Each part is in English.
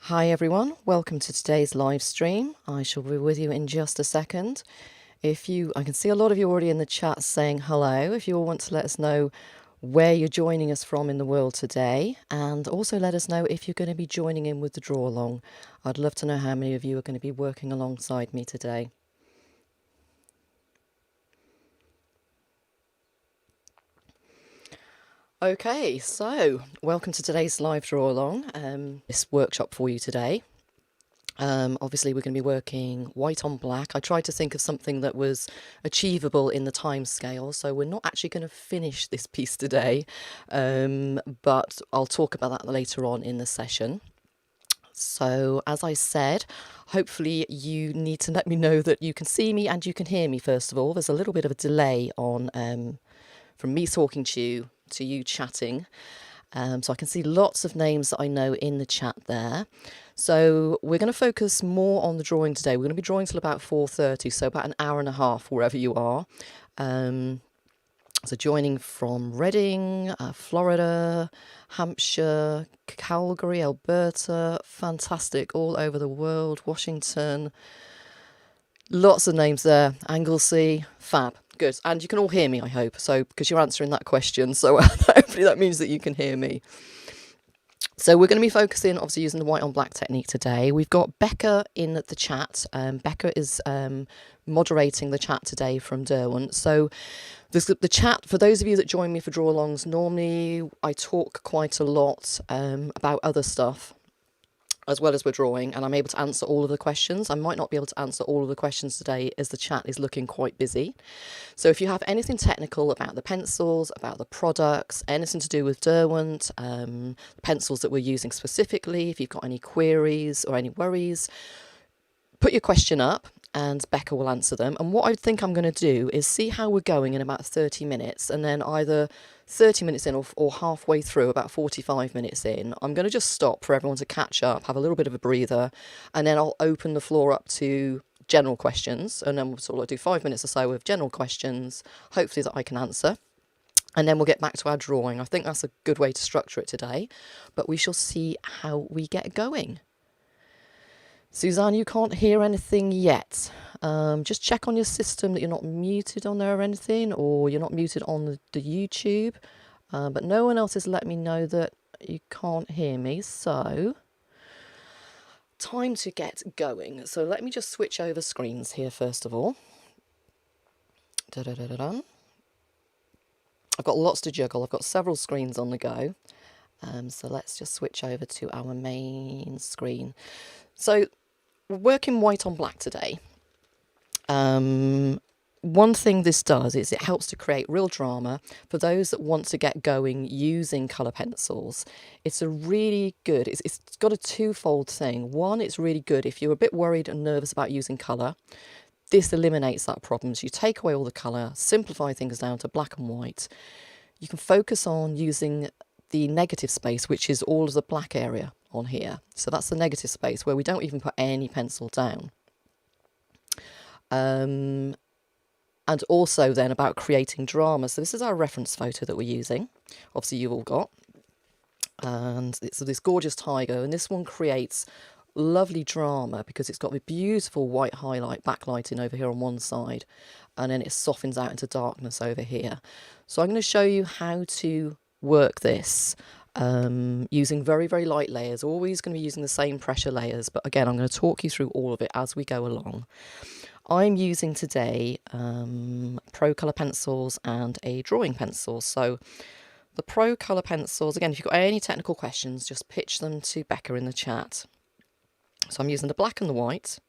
Hi everyone, welcome to today's live stream. I shall be with you in just a second. I can see a lot of you already in the chat saying hello. If you all want to let us know where you're joining us from in the world today, and also let us know if you're going to be joining in with the draw along. I'd love to know how many of you are going to be working alongside me today. Okay, so welcome to today's live draw along. This workshop for you today. Obviously, we're going to be working white on black. I tried to think of something that was achievable in the time scale, so we're not actually going to finish this piece today, but I'll talk about that later on in the session. So, as I said, hopefully you need to let me know that you can see me and you can hear me first of all. There's a little bit of a delay on from me talking to you chatting. So I can see lots of names that I know in the chat there. So we're going to focus more on the drawing today. We're going to be drawing till about 4:30, so about an hour and a half wherever you are. So joining from Reading, Florida, Hampshire, Calgary, Alberta, fantastic, all over the world, Washington. Lots of names there. Anglesey, fab. Good. And you can all hear me, I hope, so because you're answering that question. So hopefully that means that you can hear me. So we're going to be focusing, obviously, using the white on black technique today. We've got Becca in the chat. Becca is moderating the chat today from Derwent. So the chat, for those of you that join me for draw-alongs, normally I talk quite a lot about other stuff as well as we're drawing, and I'm able to answer all of the questions. I might not be able to answer all of the questions today as the chat is looking quite busy. So if you have anything technical about the pencils, about the products, anything to do with Derwent, the pencils that we're using specifically, if you've got any queries or any worries, put your question up and Becca will answer them. And what I think I'm going to do is see how we're going in about 30 minutes, and then either 30 minutes in or halfway through, about 45 minutes in, I'm going to just stop for everyone to catch up, have a little bit of a breather, and then I'll open the floor up to general questions, and then we'll sort of do 5 minutes or so with general questions, hopefully that I can answer. And then we'll get back to our drawing. I think that's a good way to structure it today, but we shall see how we get going. Suzanne, you can't hear anything yet. Just check on your system that you're not muted on there or anything, or you're not muted on the YouTube. But no one else has let me know that you can't hear me, so time to get going. So let me just switch over screens here first of all. Da-da-da-da-da. I've got lots to juggle. I've got several screens on the go. So let's just switch over to our main screen. So we're working white on black today. One thing this does is it helps to create real drama for those that want to get going using colour pencils. It's a really good, it's got a twofold thing. One, it's really good if you're a bit worried and nervous about using colour. This eliminates that problem. So you take away all the colour, simplify things down to black and white. You can focus on using the negative space, which is all of the black area on here. So that's the negative space where we don't even put any pencil down. And also then about creating drama. So this is our reference photo that we're using. Obviously you've all got. And it's this gorgeous tiger, and this one creates lovely drama because it's got the beautiful white highlight backlighting over here on one side, and then it softens out into darkness over here. So I'm going to show you how to work this using very, very light layers. Always going to be using the same pressure layers, but again, I'm going to talk you through all of it as we go along. I'm using today Procolour pencils and a drawing pencil. So the Procolour pencils, again, if you've got any technical questions, just pitch them to Becca in the chat. So I'm using the black and the white.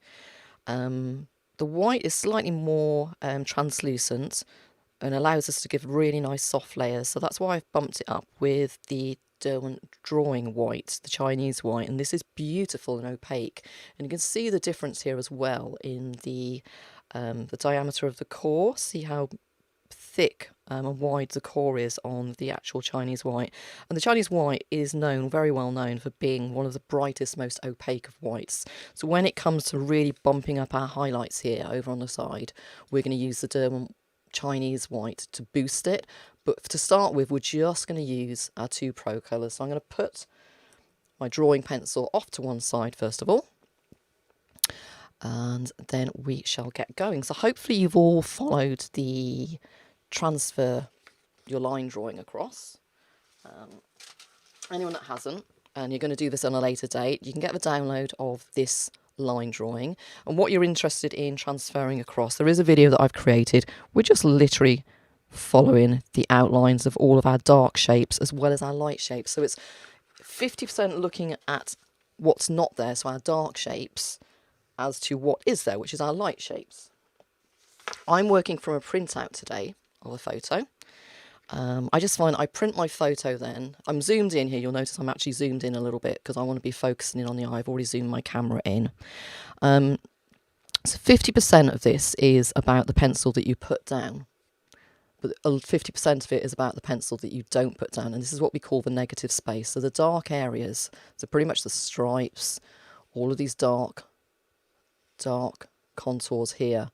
The white is slightly more translucent and allows us to give really nice soft layers. So that's why I've bumped it up with the Derwent drawing white, the Chinese white, and this is beautiful and opaque. And you can see the difference here as well in the diameter of the core. See how thick and wide the core is on the actual Chinese white. And the Chinese white is known, very well known, for being one of the brightest, most opaque of whites. So when it comes to really bumping up our highlights here over on the side, we're going to use the Derwent Chinese white to boost it. But to start with, we're just going to use our two Procolours. So I'm going to put my drawing pencil off to one side first of all, and then we shall get going. So hopefully you've all followed the transfer your line drawing across. Anyone that hasn't, and you're going to do this on a later date, you can get the download of this line drawing, and what you're interested in transferring across, there is a video that I've created. We're just literally following the outlines of all of our dark shapes as well as our light shapes. So it's 50% looking at what's not there, so our dark shapes, as to what is there, which is our light shapes. I'm working from a printout today of a photo. I just find I print my photo then. I'm zoomed in here. You'll notice I'm actually zoomed in a little bit because I want to be focusing in on the eye. I've already zoomed my camera in. So 50% of this is about the pencil that you put down. But 50% of it is about the pencil that you don't put down. And this is what we call the negative space. So the dark areas, so pretty much the stripes, all of these dark contours here,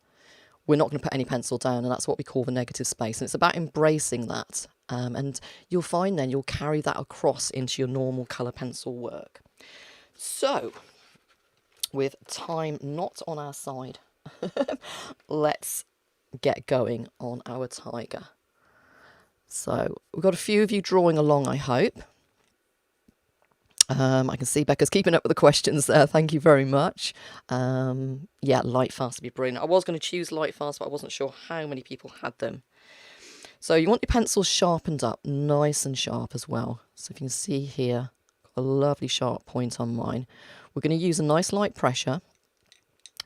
we're not going to put any pencil down, and that's what we call the negative space. And it's about embracing that, and you'll find then you'll carry that across into your normal colour pencil work. So, with time not on our side, let's get going on our tiger. So, we've got a few of you drawing along, I hope. I can see Becca's keeping up with the questions there. Thank you very much. Yeah, light fast would be brilliant. I was going to choose light fast, but I wasn't sure how many people had them. So you want your pencils sharpened up, nice and sharp as well. So if you can see here, a lovely sharp point on mine. We're going to use a nice light pressure.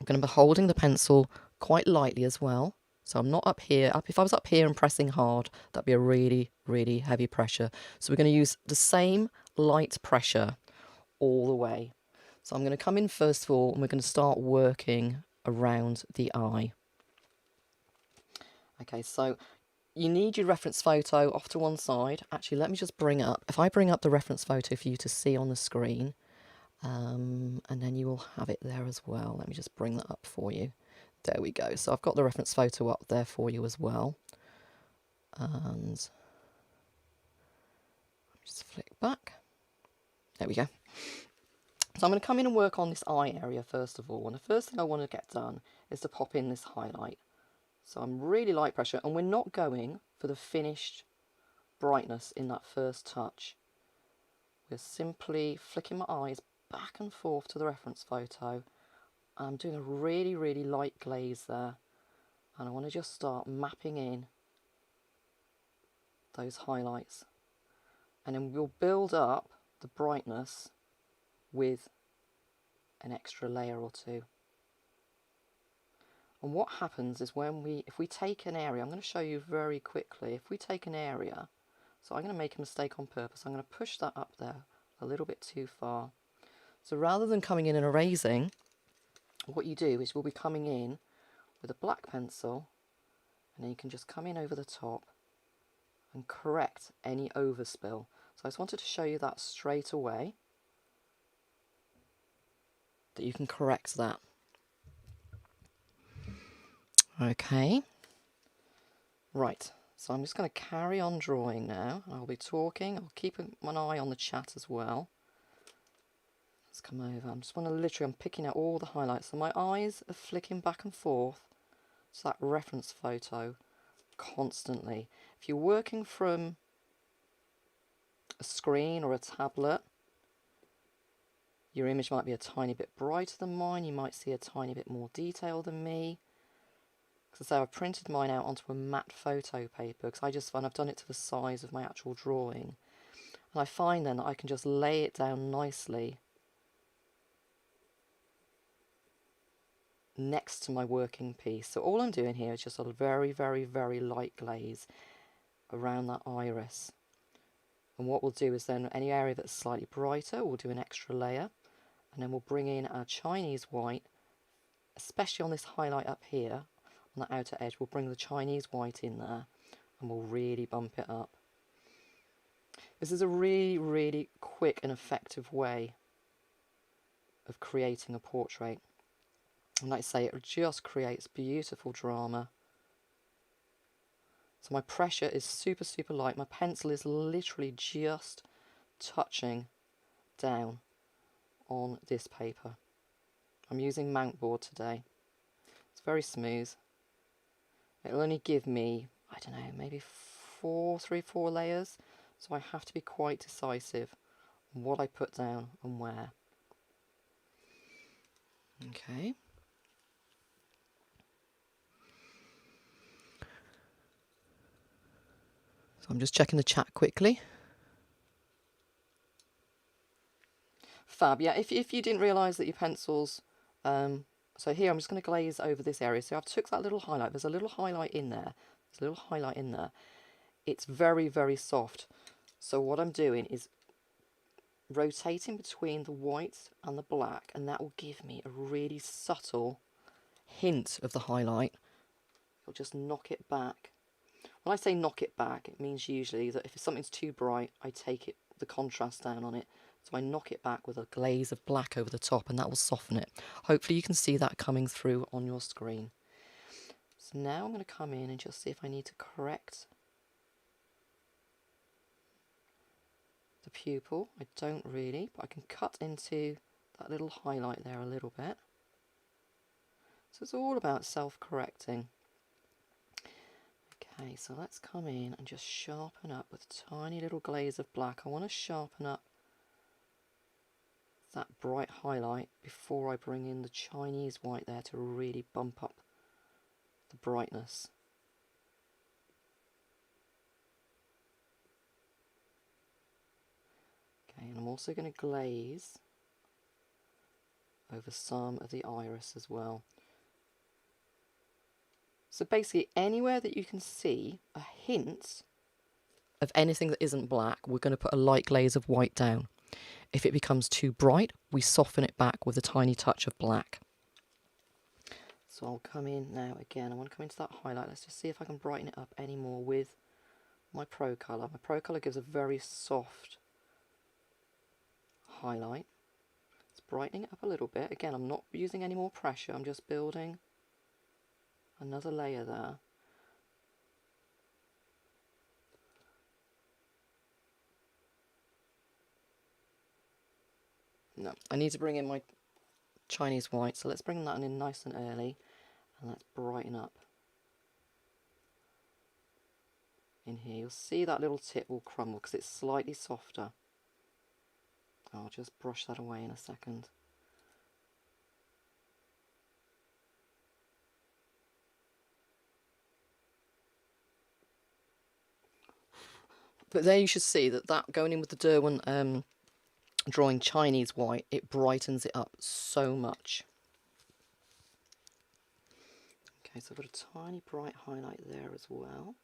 I'm going to be holding the pencil quite lightly as well. So I'm not up here. If I was up here and pressing hard, that'd be a really, really heavy pressure. So we're going to use the same light pressure all the way. So I'm going to come in first of all, and we're going to start working around the eye. Okay, so you need your reference photo off to one side. Actually, let me just bring up, if I bring up the reference photo for you to see on the screen, and then you will have it there as well. Let me just bring that up for you. There we go. So I've got the reference photo up there for you as well. And just flick back. There we go. So I'm going to come in and work on this eye area first of all. And the first thing I want to get done is to pop in this highlight. So I'm really light pressure, and we're not going for the finished brightness in that first touch. We're simply flicking my eyes back and forth to the reference photo. I'm doing a really, really light glaze there, and I want to just start mapping in those highlights, and then we'll build up the brightness with an extra layer or two. And what happens is if we take an area, I'm going to show you very quickly, if we take an area, so I'm going to make a mistake on purpose, I'm going to push that up there a little bit too far. So rather than coming in and erasing, what you do is we'll be coming in with a black pencil, and then you can just come in over the top and correct any overspill. So I just wanted to show you that straight away, that you can correct that. Okay, right, so I'm just going to carry on drawing now. I'll be talking, I'll keep one eye on the chat as well. Let's come over. I just want to literally, I'm picking out all the highlights. So my eyes are flicking back and forth to that reference photo constantly. If you're working from a screen or a tablet, your image might be a tiny bit brighter than mine. You might see a tiny bit more detail than me. Because I've printed mine out onto a matte photo paper, because I just find I've done it to the size of my actual drawing. And I find then that I can just lay it down nicely next to my working piece. So all I'm doing here is just a very, very, very light glaze around that iris. And what we'll do is then any area that's slightly brighter, we'll do an extra layer, and then we'll bring in our Chinese white, especially on this highlight up here, on the outer edge. We'll bring the Chinese white in there, and we'll really bump it up. This is a really, really quick and effective way of creating a portrait. And like I say, it just creates beautiful drama. So my pressure is super, super light. My pencil is literally just touching down on this paper. I'm using mount board today. It's very smooth. It'll only give me, I don't know, maybe 3-4 layers, so I have to be quite decisive on what I put down and where. Okay. So I'm just checking the chat quickly. Fab, yeah, if you didn't realise that your pencils, so here I'm just going to glaze over this area. So I've took that little highlight, there's a little highlight in there, It's very, very soft. So what I'm doing is rotating between the white and the black, and that will give me a really subtle hint of the highlight. It'll just knock it back. When I say knock it back, it means usually that if something's too bright, I take the contrast down on it. So I knock it back with a glaze of black over the top, and that will soften it. Hopefully you can see that coming through on your screen. So now I'm going to come in and just see if I need to correct the pupil. I don't really, but I can cut into that little highlight there a little bit. So it's all about self-correcting. Okay, so let's come in and just sharpen up with a tiny little glaze of black. I want to sharpen up that bright highlight before I bring in the Chinese white there to really bump up the brightness. Okay, and I'm also going to glaze over some of the iris as well. So basically anywhere that you can see a hint of anything that isn't black, we're going to put a light glaze of white down. If it becomes too bright, we soften it back with a tiny touch of black. So I'll come in now again. I want to come into that highlight. Let's just see if I can brighten it up any more with my Procolour. My Procolour gives a very soft highlight. It's brightening it up a little bit. Again, I'm not using any more pressure. I'm just building another layer there. No, I need to bring in my Chinese white, so let's bring that in nice and early, and let's brighten up in here. You'll see that little tip will crumble because it's slightly softer. I'll just brush that away in a second. But there you should see that going in with the Derwent drawing Chinese white, it brightens it up so much. Okay, so I've got a tiny bright highlight there as well.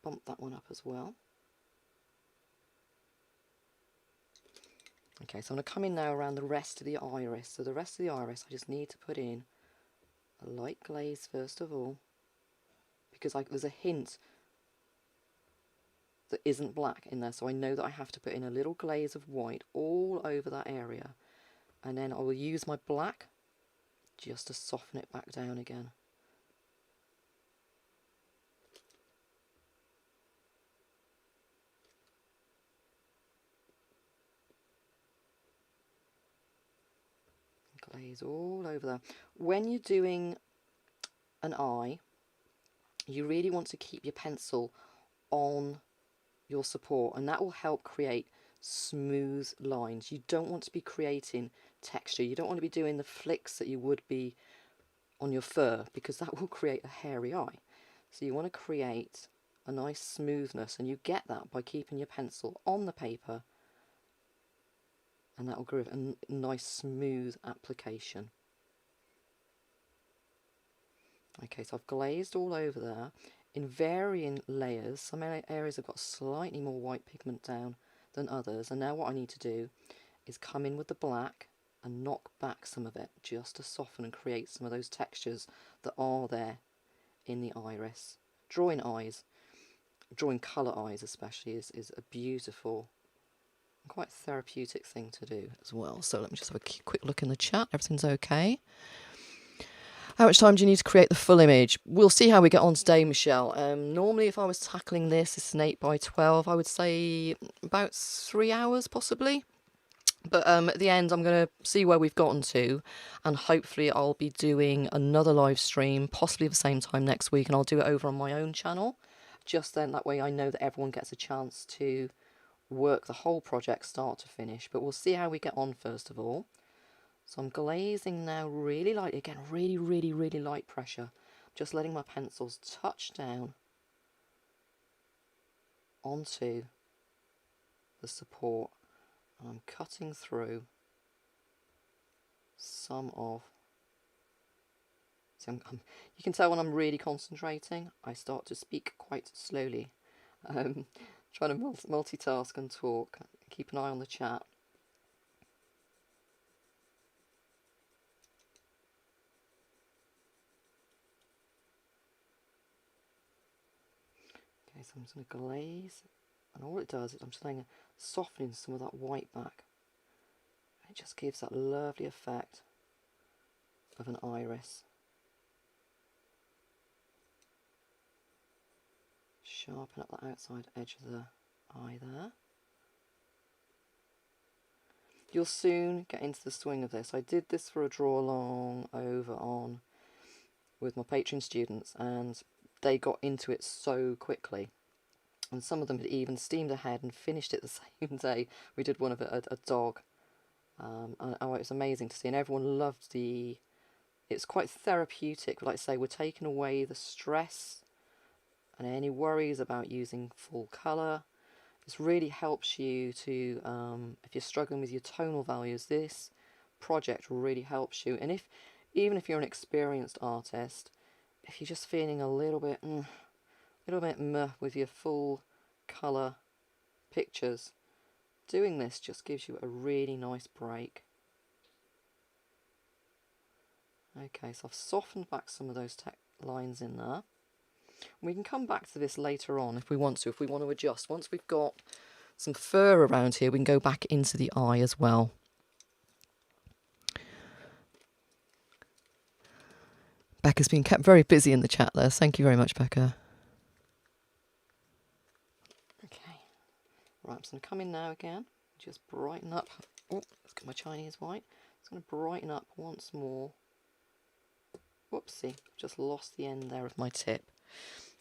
Bump that one up as well. Okay, so I'm going to come in now around the rest of the iris. So the rest of the iris, I just need to put in a light glaze first of all, because there's a hint that isn't black in there, so I know that I have to put in a little glaze of white all over that area, and then I will use my black just to soften it back down again. Glaze all over there. When you're doing an eye, you really want to keep your pencil on your support, and that will help create smooth lines. You don't want to be creating texture. You don't want to be doing the flicks that you would be on your fur, because that will create a hairy eye. So you want to create a nice smoothness, and you get that by keeping your pencil on the paper, and that will give a nice smooth application. Okay, so I've glazed all over there in varying layers. Some areas have got slightly more white pigment down than others, and now what I need to do is come in with the black and knock back some of it just to soften and create some of those textures that are there in the iris. Drawing colour eyes especially is a beautiful and quite therapeutic thing to do as well. So let me just have a quick look in the chat. Everything's okay. How much time do you need to create the full image? We'll see how we get on today, Michelle. Normally, if I was tackling this, it's an 8 by 12, I would say about 3 hours possibly. But at the end, I'm going to see where we've gotten to, and hopefully I'll be doing another live stream, possibly at the same time next week, and I'll do it over on my own channel. Just then, that way I know that everyone gets a chance to work the whole project start to finish. But we'll see how we get on first of all. So I'm glazing now really lightly, again, really, really, really light pressure. Just letting my pencils touch down onto the support. And I'm cutting through some of... See, you can tell when I'm really concentrating, I start to speak quite slowly. Trying to multitask and talk. Keep an eye on the chat. Okay, so I'm just going to glaze. And all it does is I'm just softening some of that white back. It just gives that lovely effect of an iris. Sharpen up that outside edge of the eye there. You'll soon get into the swing of this. I did this for a DrawAlong over on with my Patreon students, and they got into it so quickly. And some of them had even steamed ahead and finished it the same day. We did one of a dog. And it was amazing to see, and everyone loved the... It's quite therapeutic. Like I say, we're taking away the stress and any worries about using full colour. This really helps you to, if you're struggling with your tonal values, this project really helps you. And even if you're an experienced artist, if you're just feeling a little bit meh with your full colour pictures, doing this just gives you a really nice break. Okay, so I've softened back some of those lines in there. We can come back to this later on if we want to adjust. Once we've got some fur around here, we can go back into the eye as well. Becca's been kept very busy in the chat there. Thank you very much, Becca. Okay, right, I'm just going to come in now again, just brighten up. Oh, let's get my Chinese white. It's going to brighten up once more. Whoopsie, just lost the end there of my tip.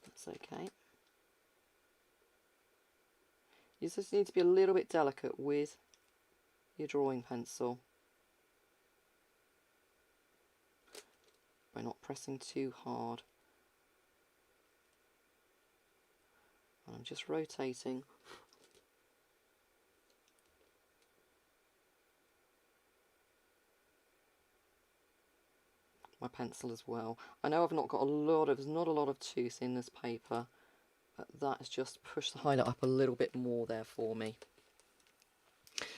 That's okay. You just need to be a little bit delicate with your drawing pencil by not pressing too hard. And I'm just rotating my pencil as well. I know I've not got there's not a lot of tooth in this paper, but that has just pushed the highlight up a little bit more there for me.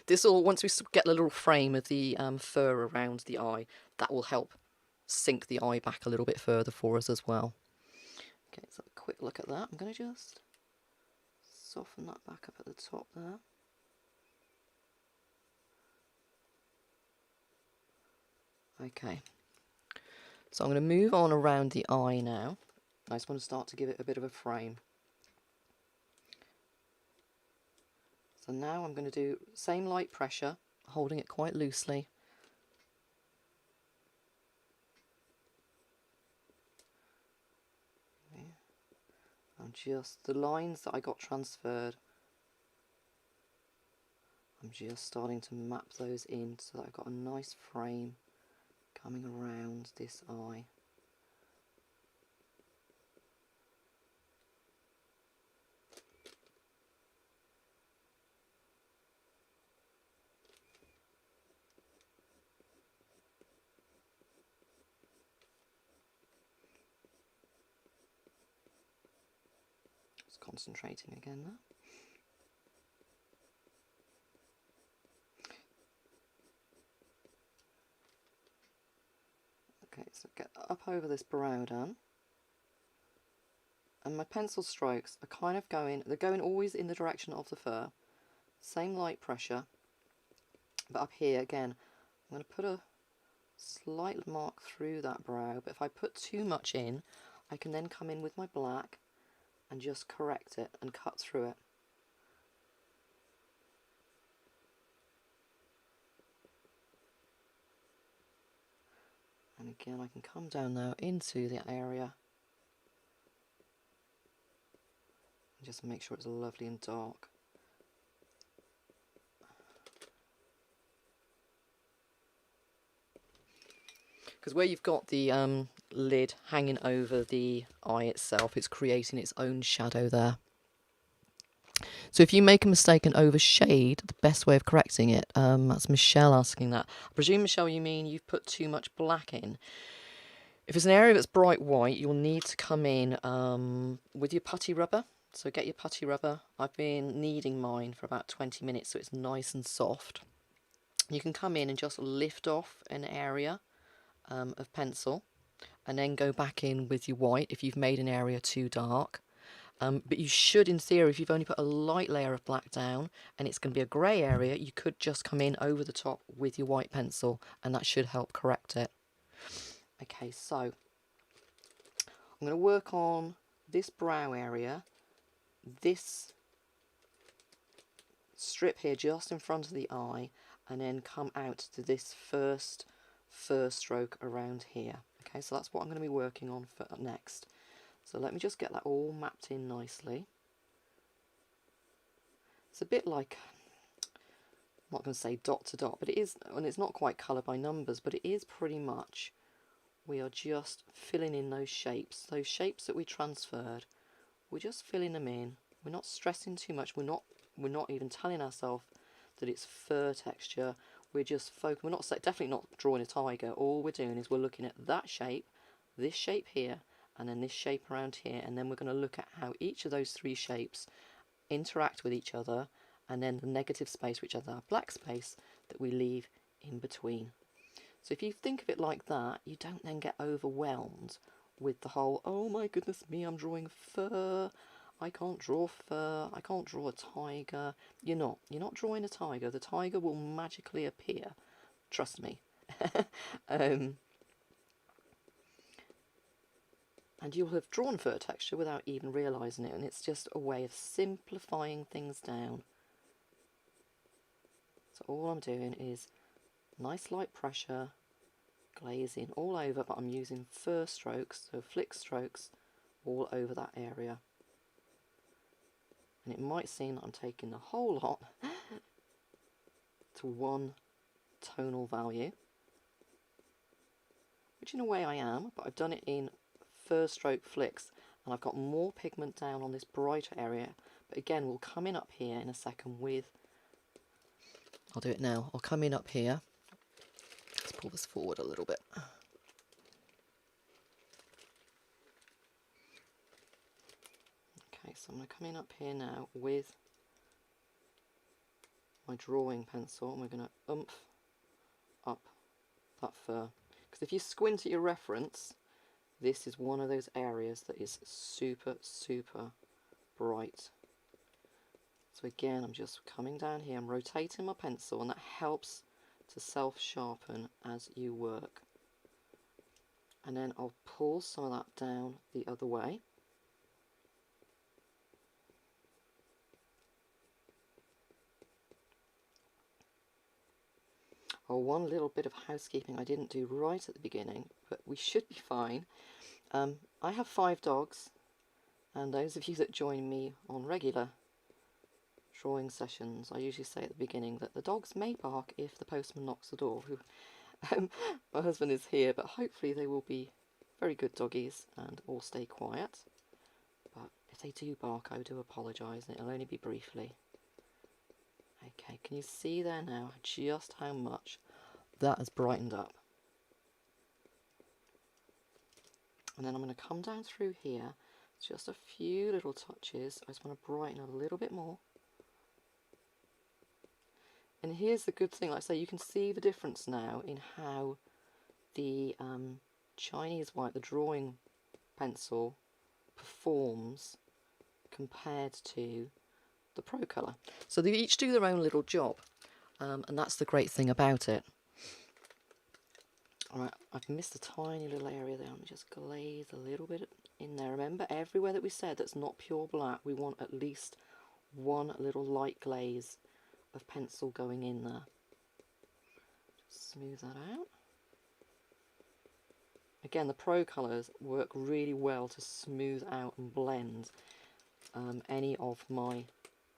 This all, once we get the little frame of the fur around the eye, that will help sink the eye back a little bit further for us as well. Okay, so a quick look at that. I'm going to just soften that back up at the top there. Okay, so I'm going to move on around the eye now. I just want to start to give it a bit of a frame. So now I'm going to do same light pressure, holding it quite loosely. And just the lines that I got transferred, I'm just starting to map those in so that I've got a nice frame coming around this eye. Concentrating again there. Okay, so get up over this brow done. And my pencil strokes are kind of they're going always in the direction of the fur. Same light pressure. But up here again, I'm going to put a slight mark through that brow. But if I put too much in, I can then come in with my black and just correct it and cut through it. And again, I can come down now into the area and just make sure it's lovely and dark. Because where you've got the lid hanging over the eye itself, it's creating its own shadow there. So if you make a mistake and overshade, the best way of correcting it, that's Michelle asking that. I presume, Michelle, you mean you've put too much black in. If it's an area that's bright white, you'll need to come in with your putty rubber. So get your putty rubber. I've been kneading mine for about 20 minutes so it's nice and soft. You can come in and just lift off an area of pencil and then go back in with your white if you've made an area too dark. But you should, in theory, if you've only put a light layer of black down and it's going to be a grey area, you could just come in over the top with your white pencil and that should help correct it. Okay, so I'm going to work on this brow area, this strip here just in front of the eye, and then come out to this first stroke around here. Okay, so that's what I'm going to be working on for next. So let me just get that all mapped in nicely. It's a bit like, I'm not going to say dot to dot, but it is, and it's not quite colour by numbers, but it is pretty much, we are just filling in those shapes that we transferred. We're just filling them in. We're not stressing too much. We're not even telling ourselves that it's fur texture. We're just focusing. We're not definitely not drawing a tiger. All we're doing is we're looking at that shape, this shape here, and then this shape around here, and then we're going to look at how each of those three shapes interact with each other, and then the negative space, which is our black space, that we leave in between. So if you think of it like that, you don't then get overwhelmed with the whole, oh my goodness me, I'm drawing fur, I can't draw fur, I can't draw a tiger. You're not drawing a tiger. The tiger will magically appear, trust me. And you'll have drawn fur texture without even realising it, and it's just a way of simplifying things down. So all I'm doing is nice light pressure, glazing all over, but I'm using fur strokes, so flick strokes all over that area. And it might seem that I'm taking the whole lot to one tonal value, which in a way I am, but I've done it in fur stroke flicks, and I've got more pigment down on this brighter area. But again, we'll come in up here in a second with, I'll do it now, I'll come in up here. Let's pull this forward a little bit. Okay, so I'm going to come in up here now with my drawing pencil, and we're going to oomph up that fur. Because if you squint at your reference, this is one of those areas that is super, super bright. So again, I'm just coming down here, I'm rotating my pencil, and that helps to self-sharpen as you work. And then I'll pull some of that down the other way. Oh, one little bit of housekeeping I didn't do right at the beginning, but we should be fine. I have 5 dogs, and those of you that join me on regular drawing sessions, I usually say at the beginning that the dogs may bark if the postman knocks the door. My husband is here, but hopefully they will be very good doggies and all stay quiet. But if they do bark, I do apologise, and it'll only be briefly. Okay, can you see there now just how much that has brightened up? And then I'm going to come down through here, just a few little touches. I just want to brighten a little bit more. And here's the good thing, like I say, you can see the difference now in how the Chinese white, the drawing pencil, performs compared to the Procolour. So they each do their own little job, and that's the great thing about it. Alright, I've missed a tiny little area there. Let me just glaze a little bit in there. Remember, everywhere that we said that's not pure black, we want at least one little light glaze of pencil going in there. Just smooth that out. Again, the Procolours work really well to smooth out and blend any of my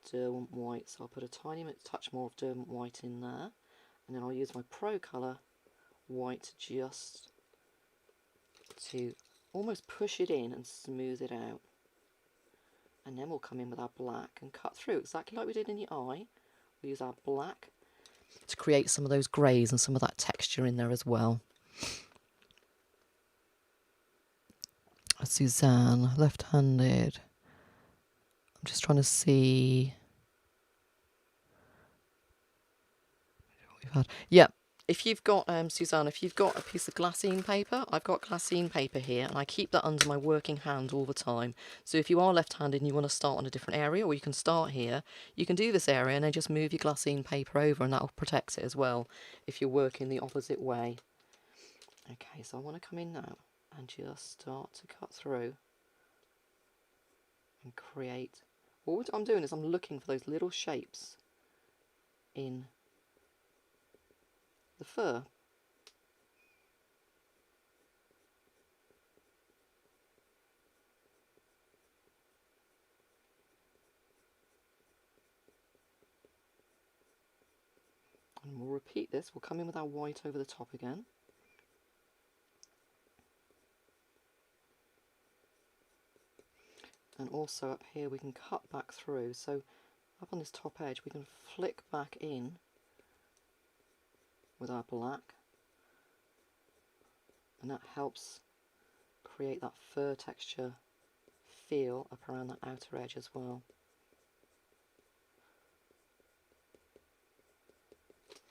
Derwent white. So I'll put a tiny touch more of Derwent white in there, and then I'll use my Procolour white just to almost push it in and smooth it out. And then we'll come in with our black and cut through exactly like we did in the eye. We'll use our black to create some of those greys and some of that texture in there as well. Suzanne, left-handed. I'm just trying to see what we've had. Yeah, if you've got, Suzanne, if you've got a piece of glassine paper, I've got glassine paper here, and I keep that under my working hand all the time. So if you are left-handed and you want to start on a different area, or you can start here, you can do this area and then just move your glassine paper over, and that'll protect it as well if you're working the opposite way. Okay, so I want to come in now and just start to cut through and create. What I'm doing is I'm looking for those little shapes in the fur. And we'll repeat this. We'll come in with our white over the top again. And also up here we can cut back through. So up on this top edge we can flick back in with our black, and that helps create that fur texture feel up around that outer edge as well.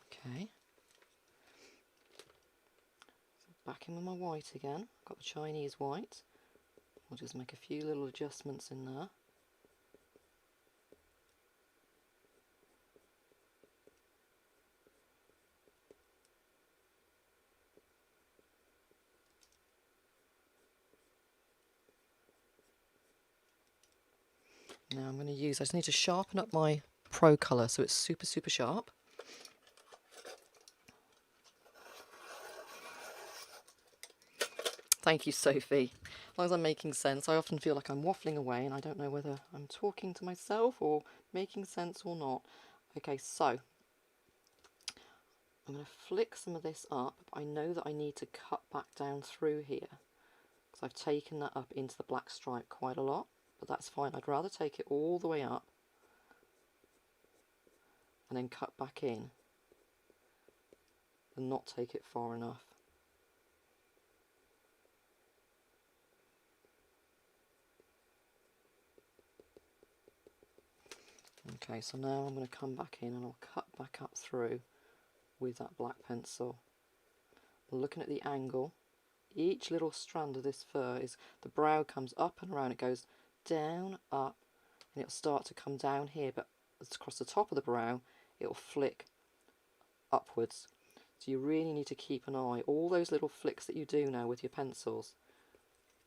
Okay, so back in with my white again. I've got the Chinese white. We'll just make a few little adjustments in there. Now I'm going to use, I just need to sharpen up my Procolour so it's super sharp. Thank you, Sophie. As long as I'm making sense. I often feel like I'm waffling away and I don't know whether I'm talking to myself or making sense or not. Okay, so I'm going to flick some of this up. I know that I need to cut back down through here because I've taken that up into the black stripe quite a lot. But that's fine. I'd rather take it all the way up and then cut back in than not take it far enough. Okay, so now I'm going to come back in and I'll cut back up through with that black pencil. Looking at the angle, each little strand of this fur is, the brow comes up and around, it goes down, up, and it'll start to come down here, but across the top of the brow it'll flick upwards. So you really need to keep an eye. All those little flicks that you do now with your pencils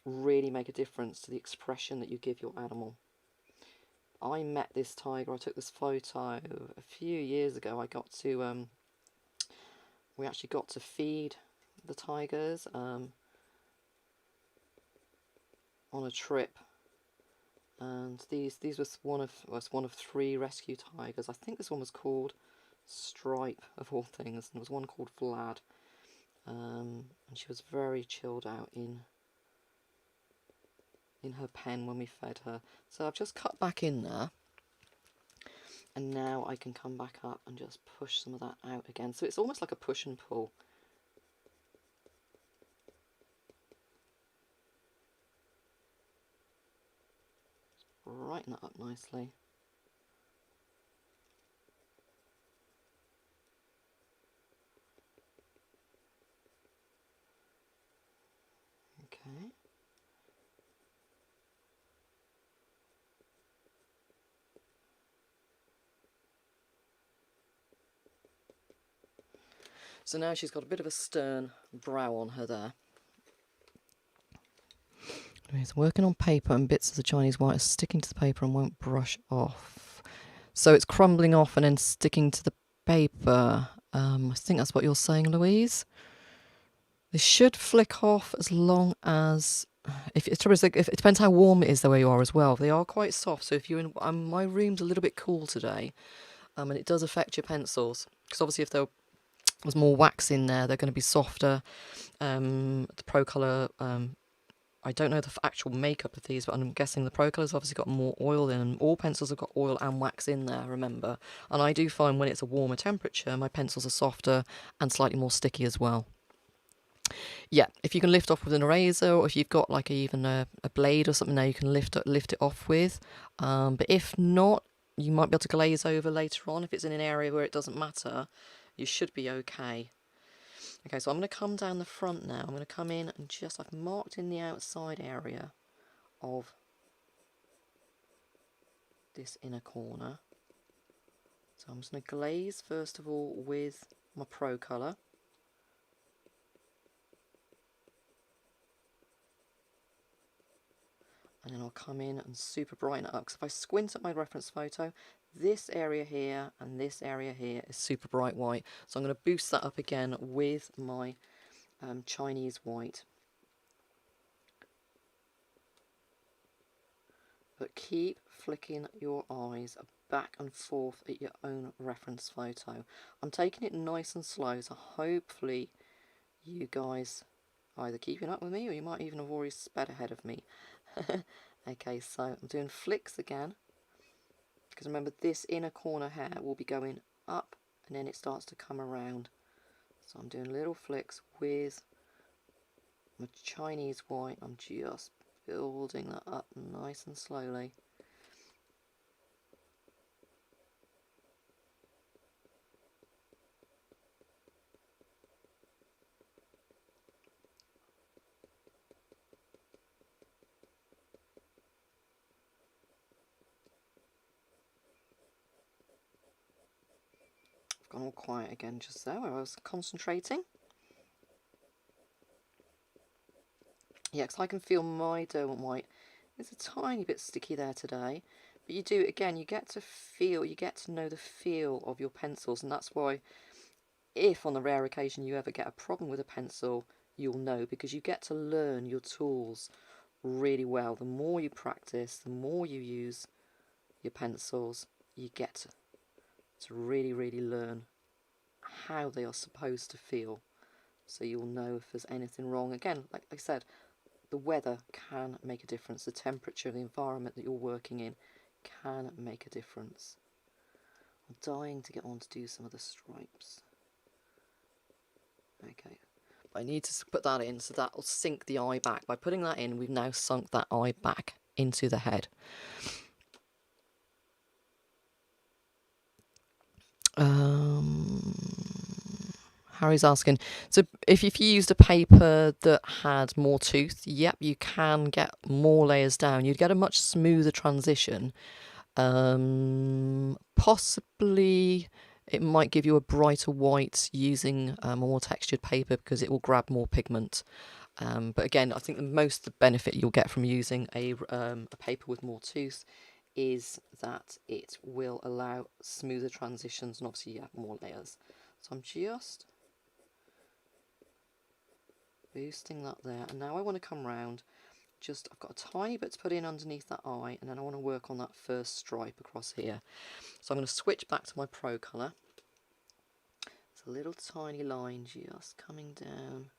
really make a difference to the expression that you give your animal. I met this tiger, I took this photo a few years ago. I got to, we actually got to feed the tigers on a trip. And these was one of 3 rescue tigers. I think this one was called Stripe of all things, and there was one called Vlad. And she was very chilled out in her pen when we fed her. So I've just cut back in there, and now I can come back up and just push some of that out again. So it's almost like a push and pull. Brighten that up nicely. Okay. So now she's got a bit of a stern brow on her there. It's working on paper, and bits of the Chinese white are sticking to the paper and won't brush off. So it's crumbling off and then sticking to the paper. I think that's what you're saying, Louise. They should flick off as long as, if it depends how warm it is the way you are as well. They are quite soft, so if you're in, my room's a little bit cool today, and it does affect your pencils, because obviously if there was more wax in there, they're going to be softer. The Procolour, I don't know the actual makeup of these, but I'm guessing the Procolour's obviously got more oil in them. All pencils have got oil and wax in there, remember. And I do find when it's a warmer temperature, my pencils are softer and slightly more sticky as well. Yeah, if you can lift off with an eraser, or if you've got like even a blade or something there, you can lift it off with. But if not, you might be able to glaze over later on. If it's in an area where it doesn't matter, you should be okay. Okay, so I'm going to come down the front now. I'm going to come in and I've marked in the outside area of this inner corner. So I'm just going to glaze first of all with my Procolour. And then I'll come in and super brighten it up, because if I squint at my reference photo, this area here and this area here is super bright white. So I'm going to boost that up again with my Chinese white. But keep flicking your eyes back and forth at your own reference photo. I'm taking it nice and slow, so hopefully you guys are either keeping up with me, or you might even have already sped ahead of me. Okay, so I'm doing flicks again, because remember this inner corner hair will be going up and then it starts to come around. So I'm doing little flicks with my Chinese white. I'm just building that up nice and slowly. I've gone all quiet again just there where I was concentrating. Yeah, because I can feel my Derwent white is a tiny bit sticky there today. But you do, again, you get to know the feel of your pencils, and that's why if on the rare occasion you ever get a problem with a pencil, you'll know, because you get to learn your tools really well. The more you practice, the more you use your pencils, you get to really, really learn how they are supposed to feel. So you'll know if there's anything wrong. Again, like I said, the weather can make a difference. The temperature of the environment that you're working in can make a difference. I'm dying to get on to do some of the stripes. Okay, I need to put that in, so that will sink the eye back. By putting that in, we've now sunk that eye back into the head. Harry's asking, so if you used a paper that had more tooth, yep, you can get more layers down. You'd get a much smoother transition. Possibly it might give you a brighter white using a more textured paper, because it will grab more pigment. But again, I think the most benefit you'll get from using a paper with more tooth is that it will allow smoother transitions, and obviously you have more layers. So I'm just boosting that there, and now I want to come round. I've got a tiny bit to put in underneath that eye, and then I want to work on that first stripe across here. So I'm going to switch back to my Procolour. It's a little tiny line just coming down.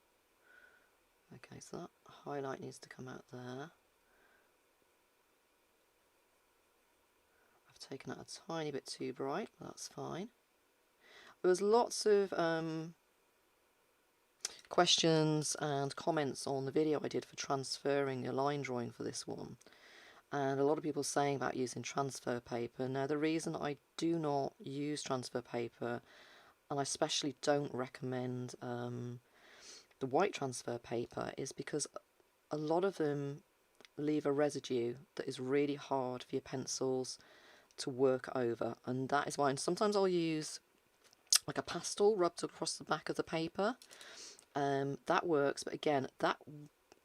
Okay, so that highlight needs to come out there. I've taken that a tiny bit too bright, but that's fine. There was lots of questions and comments on the video I did for transferring the line drawing for this one, and a lot of people saying about using transfer paper. Now, the reason I do not use transfer paper, and I especially don't recommend the white transfer paper, is because a lot of them leave a residue that is really hard for your pencils to work over, and that is why. And sometimes I'll use like a pastel rubbed across the back of the paper. That works, but again, that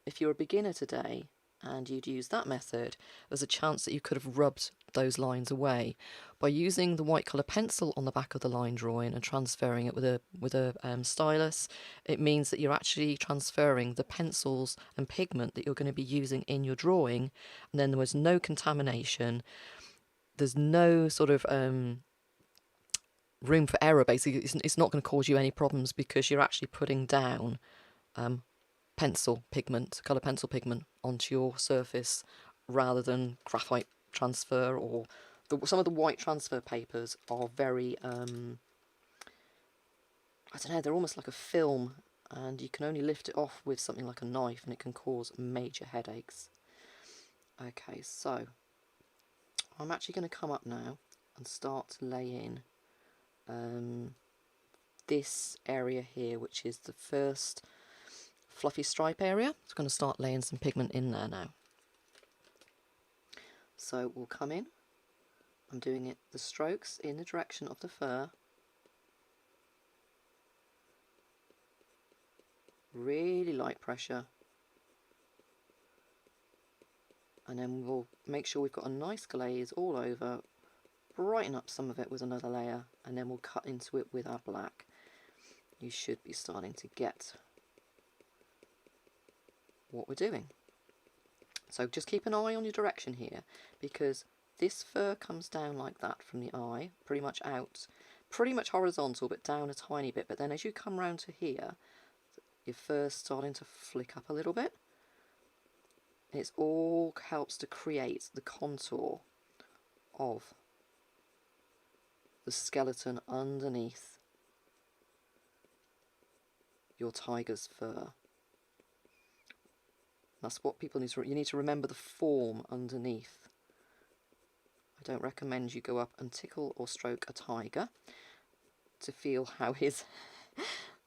if you're a beginner today and you'd use that method, there's a chance that you could have rubbed those lines away. By using the white colour pencil on the back of the line drawing and transferring it with a stylus, it means that you're actually transferring the pencils and pigment that you're going to be using in your drawing, and then there was no contamination. There's no sort of room for error. Basically, it's not going to cause you any problems because you're actually putting down pencil pigment, colour pencil pigment onto your surface rather than graphite transfer, or some of the white transfer papers are very, I don't know, they're almost like a film, and you can only lift it off with something like a knife and it can cause major headaches. Okay, so I'm actually going to come up now and start to lay in this area here, which is the first fluffy stripe area. So I'm going to start laying some pigment in there now. So we'll come in, I'm doing it the strokes in the direction of the fur, really light pressure, and then we'll make sure we've got a nice glaze all over, brighten up some of it with another layer, and then we'll cut into it with our black. You should be starting to get what we're doing. So just keep an eye on your direction here, because this fur comes down like that from the eye, pretty much out, pretty much horizontal, but down a tiny bit. But then as you come round to here, your fur's starting to flick up a little bit. And it all helps to create the contour of the skeleton underneath your tiger's fur. That's what people need to, you need to remember the form underneath. I don't recommend you go up and tickle or stroke a tiger to feel how his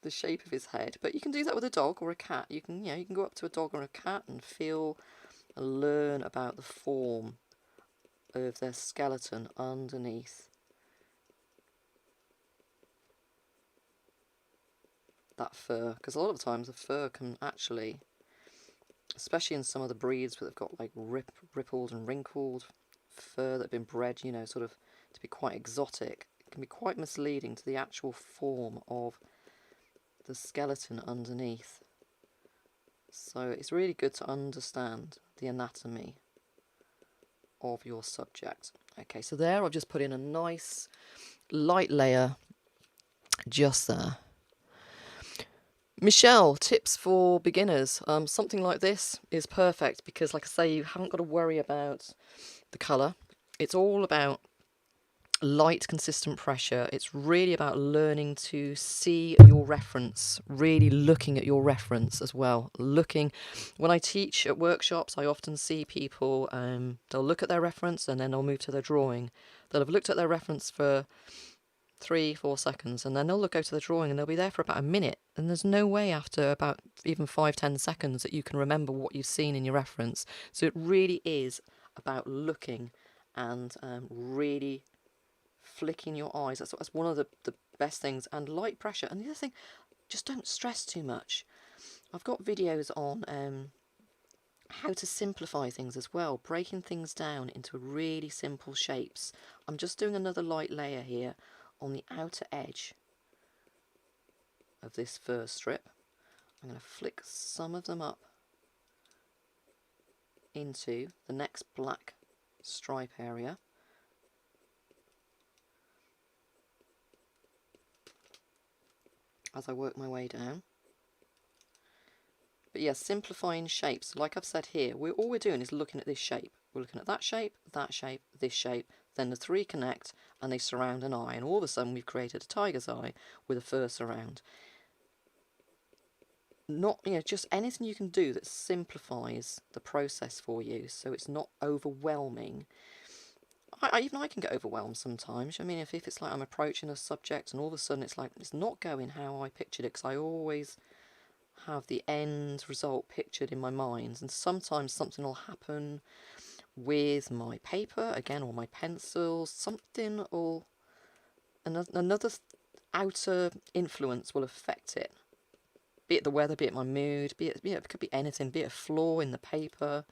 the shape of his head, but you can do that with a dog or a cat. You can, you can go up to a dog or a cat and feel and learn about the form of their skeleton underneath that fur, because a lot of times the fur can actually, especially in some of the breeds where they've got like rippled and wrinkled fur that have been bred, you know, sort of to be quite exotic, it can be quite misleading to the actual form of the skeleton underneath. So it's really good to understand the anatomy of your subject. Okay, so there I've just put in a nice light layer just there. Michelle, tips for beginners. Something like this is perfect because, like I say, you haven't got to worry about the colour. It's all about light, consistent pressure. It's really about learning to see your reference, really looking at your reference as well. When I teach at workshops, I often see people, they'll look at their reference and then they'll move to their drawing. They'll have looked at their reference for 3-4 seconds, and then they'll go to the drawing and they'll be there for about a minute, and there's no way after about even 5-10 seconds that you can remember what you've seen in your reference. So it really is about looking and really flicking your eyes. That's one of the best things. And light pressure. And the other thing, just don't stress too much. I've got videos on how to simplify things as well, breaking things down into really simple shapes. I'm just doing another light layer here on the outer edge of this fur strip. I'm going to flick some of them up into the next black stripe area. As I work my way down. But yeah, simplifying shapes. Like I've said here, all we're doing is looking at this shape. We're looking at that shape, this shape, then the three connect and they surround an eye, and all of a sudden we've created a tiger's eye with a fur surround. Not, just anything you can do that simplifies the process for you so it's not overwhelming. Even I can get overwhelmed sometimes. I mean, if it's like I'm approaching a subject and all of a sudden it's like it's not going how I pictured it, because I always have the end result pictured in my mind, and sometimes something will happen with my paper again or my pencils, something or another outer influence will affect it, be it the weather, be it my mood, be it, it could be anything, be it a flaw in the paper.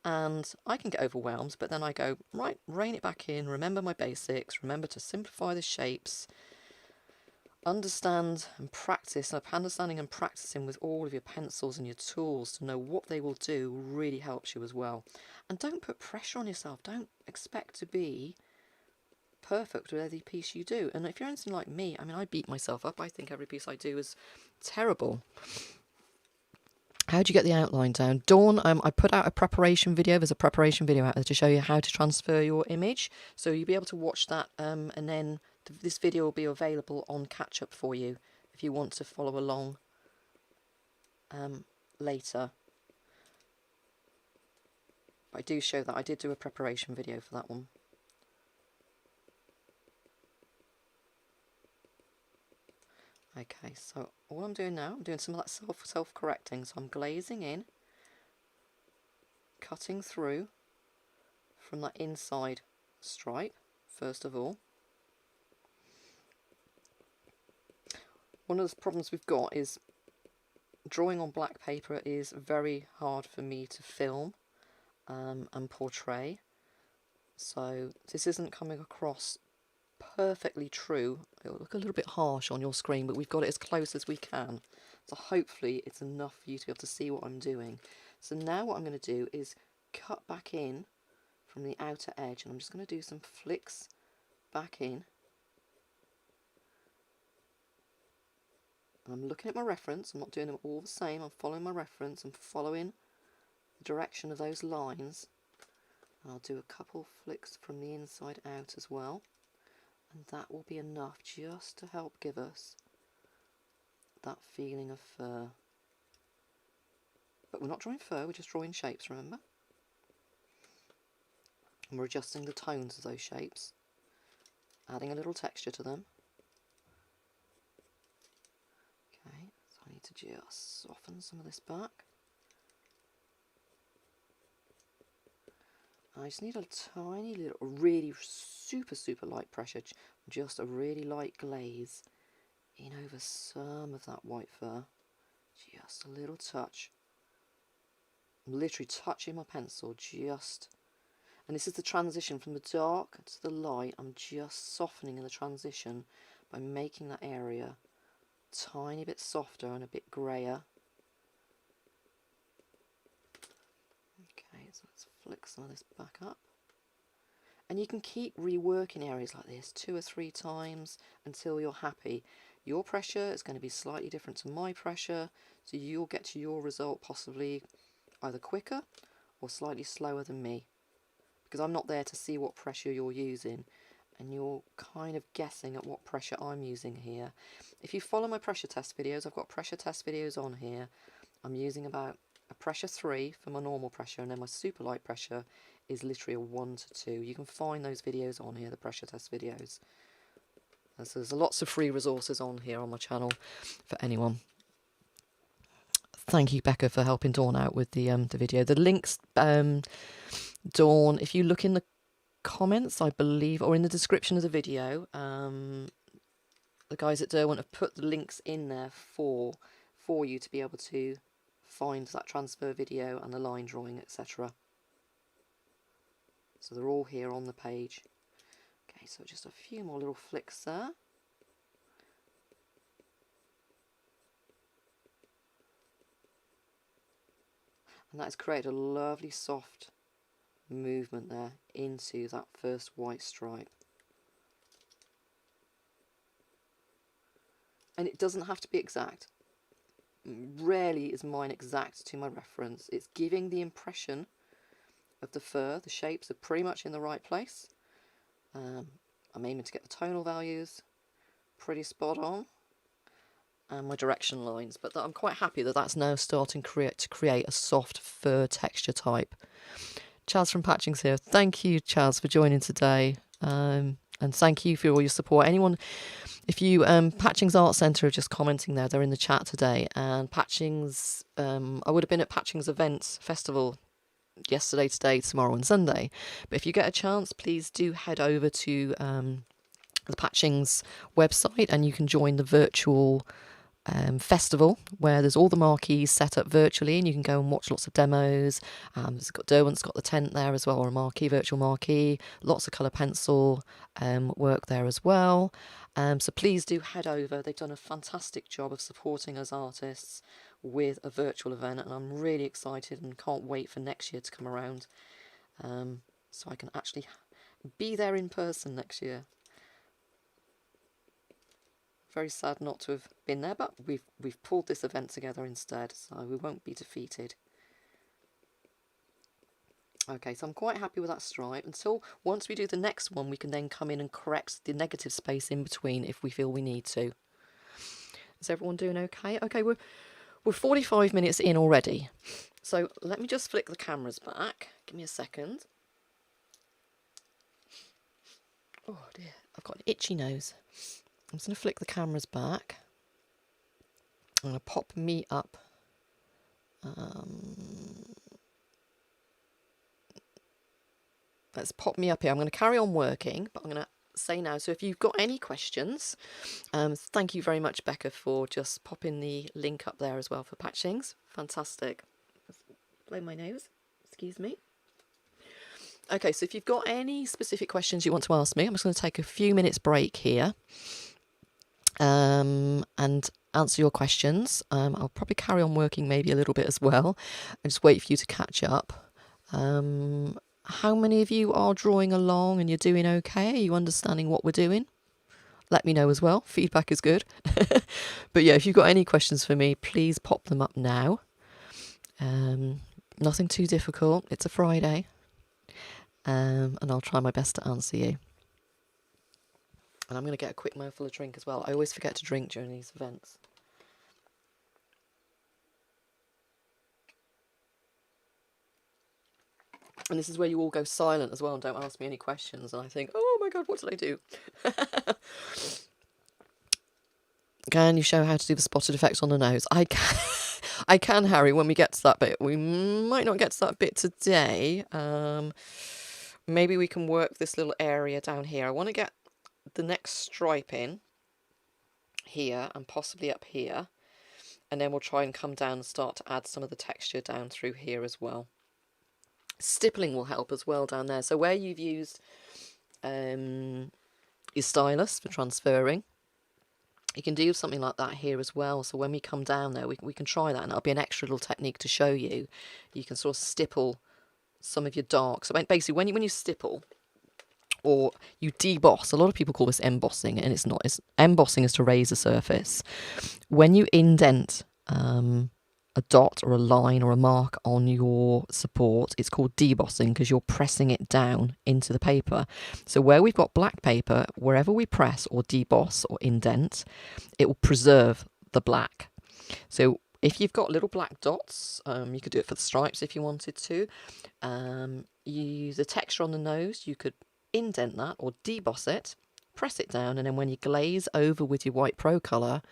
And I can get overwhelmed, but then I go, right, rein it back in, remember my basics, remember to simplify the shapes, understand and practice, understanding and practicing with all of your pencils and your tools to know what they will do really helps you as well. And don't put pressure on yourself. Don't expect to be perfect with every piece you do. And if you're anything like me, I mean, I beat myself up. I think every piece I do is terrible. How do you get the outline down? Dawn, I put out a preparation video. There's a preparation video out there to show you how to transfer your image. So you'll be able to watch that, and then this video will be available on catch up for you if you want to follow along later. I do show that. I did do a preparation video for that one. Okay, so all I'm doing now, I'm doing some of that self-correcting. So I'm glazing in, cutting through from that inside stripe, first of all. One of the problems we've got is drawing on black paper is very hard for me to film and portray. So this isn't coming across perfectly true. It'll look a little bit harsh on your screen, but we've got it as close as we can. So hopefully it's enough for you to be able to see what I'm doing. So now what I'm going to do is cut back in from the outer edge, and I'm just going to do some flicks back in. And I'm looking at my reference. I'm not doing them all the same. I'm following my reference. I'm following the direction of those lines. And I'll do a couple flicks from the inside out as well. And that will be enough just to help give us that feeling of fur. But we're not drawing fur, we're just drawing shapes, remember? And we're adjusting the tones of those shapes, adding a little texture to them. Okay, so I need to just soften some of this back. I just need a tiny little, really super light pressure, just a really light glaze in over some of that white fur. Just a little touch. I'm literally touching my pencil just, and this is the transition from the dark to the light. I'm just softening the transition by making that area a tiny bit softer and a bit greyer. Okay, so let's flick some of this back up. And you can keep reworking areas like this 2 or 3 times until you're happy. Your pressure is going to be slightly different to my pressure, so you'll get to your result possibly either quicker or slightly slower than me, because I'm not there to see what pressure you're using, and you're kind of guessing at what pressure I'm using here. If you follow my pressure test videos, I've got pressure test videos on here. I'm using about a pressure 3 for my normal pressure, and then my super light pressure is literally a 1 to 2. You can find those videos on here, the pressure test videos. So there's lots of free resources on here on my channel for anyone. Thank you, Becca, for helping Dawn out with the video. The links, Dawn, if you look in the comments, I believe, or in the description of the video, the guys at Derwent have put the links in there for you to be able to find that transfer video and the line drawing, etc. So they're all here on the page. Okay, so just a few more little flicks there. And that has created a lovely soft movement there into that first white stripe. And it doesn't have to be exact. Rarely is mine exact to my reference. It's giving the impression of the fur. The shapes are pretty much in the right place. I'm aiming to get the tonal values pretty spot on, and my direction lines, but I'm quite happy that that's now starting to create a soft fur texture type. Chaz from Patchings here. Thank you, Chaz, for joining today, and thank you for all your support. Anyone, if you Patchings Art Centre are just commenting there, they're in the chat today, and Patchings, I would have been at Patchings Events Festival yesterday, today, tomorrow and Sunday, but if you get a chance, please do head over to the Patchings website and you can join the virtual festival where there's all the marquees set up virtually and you can go and watch lots of demos. Derwent's got the tent there as well, or a marquee, virtual marquee. Lots of colour pencil work there as well. So please do head over. They've done a fantastic job of supporting us artists with a virtual event, and I'm really excited and can't wait for next year to come around, so I can actually be there in person next year. Very sad not to have been there, but we've pulled this event together instead, so we won't be defeated. Okay, so I'm quite happy with that stripe. Until once we do the next one, we can then come in and correct the negative space in between if we feel we need to. Is everyone doing okay? Okay, we're 45 minutes in already. So let me just flick the cameras back. Give me a second. Oh dear, I've got an itchy nose. I'm just going to flick the cameras back. I'm going to pop me up. Let's pop me up here. I'm going to carry on working, but I'm going to say now, so if you've got any questions, thank you very much, Becca, for just popping the link up there as well for Patchings. Fantastic. Let's blow my nose. Excuse me. Okay, so if you've got any specific questions you want to ask me, I'm just going to take a few minutes break here. And answer your questions. I'll probably carry on working maybe a little bit as well and just wait for you to catch up. How many of you are drawing along and you're doing okay? Are you understanding what we're doing? Let me know as well. Feedback is good. But yeah, if you've got any questions for me, please pop them up now. Nothing too difficult. It's a Friday. And I'll try my best to answer you. And I'm going to get a quick mouthful of drink as well. I always forget to drink during these events. And this is where you all go silent as well and don't ask me any questions. And I think, oh my God, what did I do? Can you show how to do the spotted effect on the nose? I can, Harry, when we get to that bit. We might not get to that bit today. Maybe we can work this little area down here. I want to get the next stripe in here and possibly up here, and then we'll try and come down and start to add some of the texture down through here as well. Stippling will help as well down there. So where you've used your stylus for transferring, you can do something like that here as well. So when we come down there, we can try that, and that'll be an extra little technique to show you. You can sort of stipple some of your darks. So basically when you stipple, or you deboss. A lot of people call this embossing, and it's not. Embossing is to raise a surface. When you indent a dot or a line or a mark on your support, it's called debossing because you're pressing it down into the paper. So where we've got black paper, wherever we press or deboss or indent, it will preserve the black. So if you've got little black dots, you could do it for the stripes if you wanted to. The texture on the nose, you could indent that or deboss it, press it down, and then when you glaze over with your white Procolour,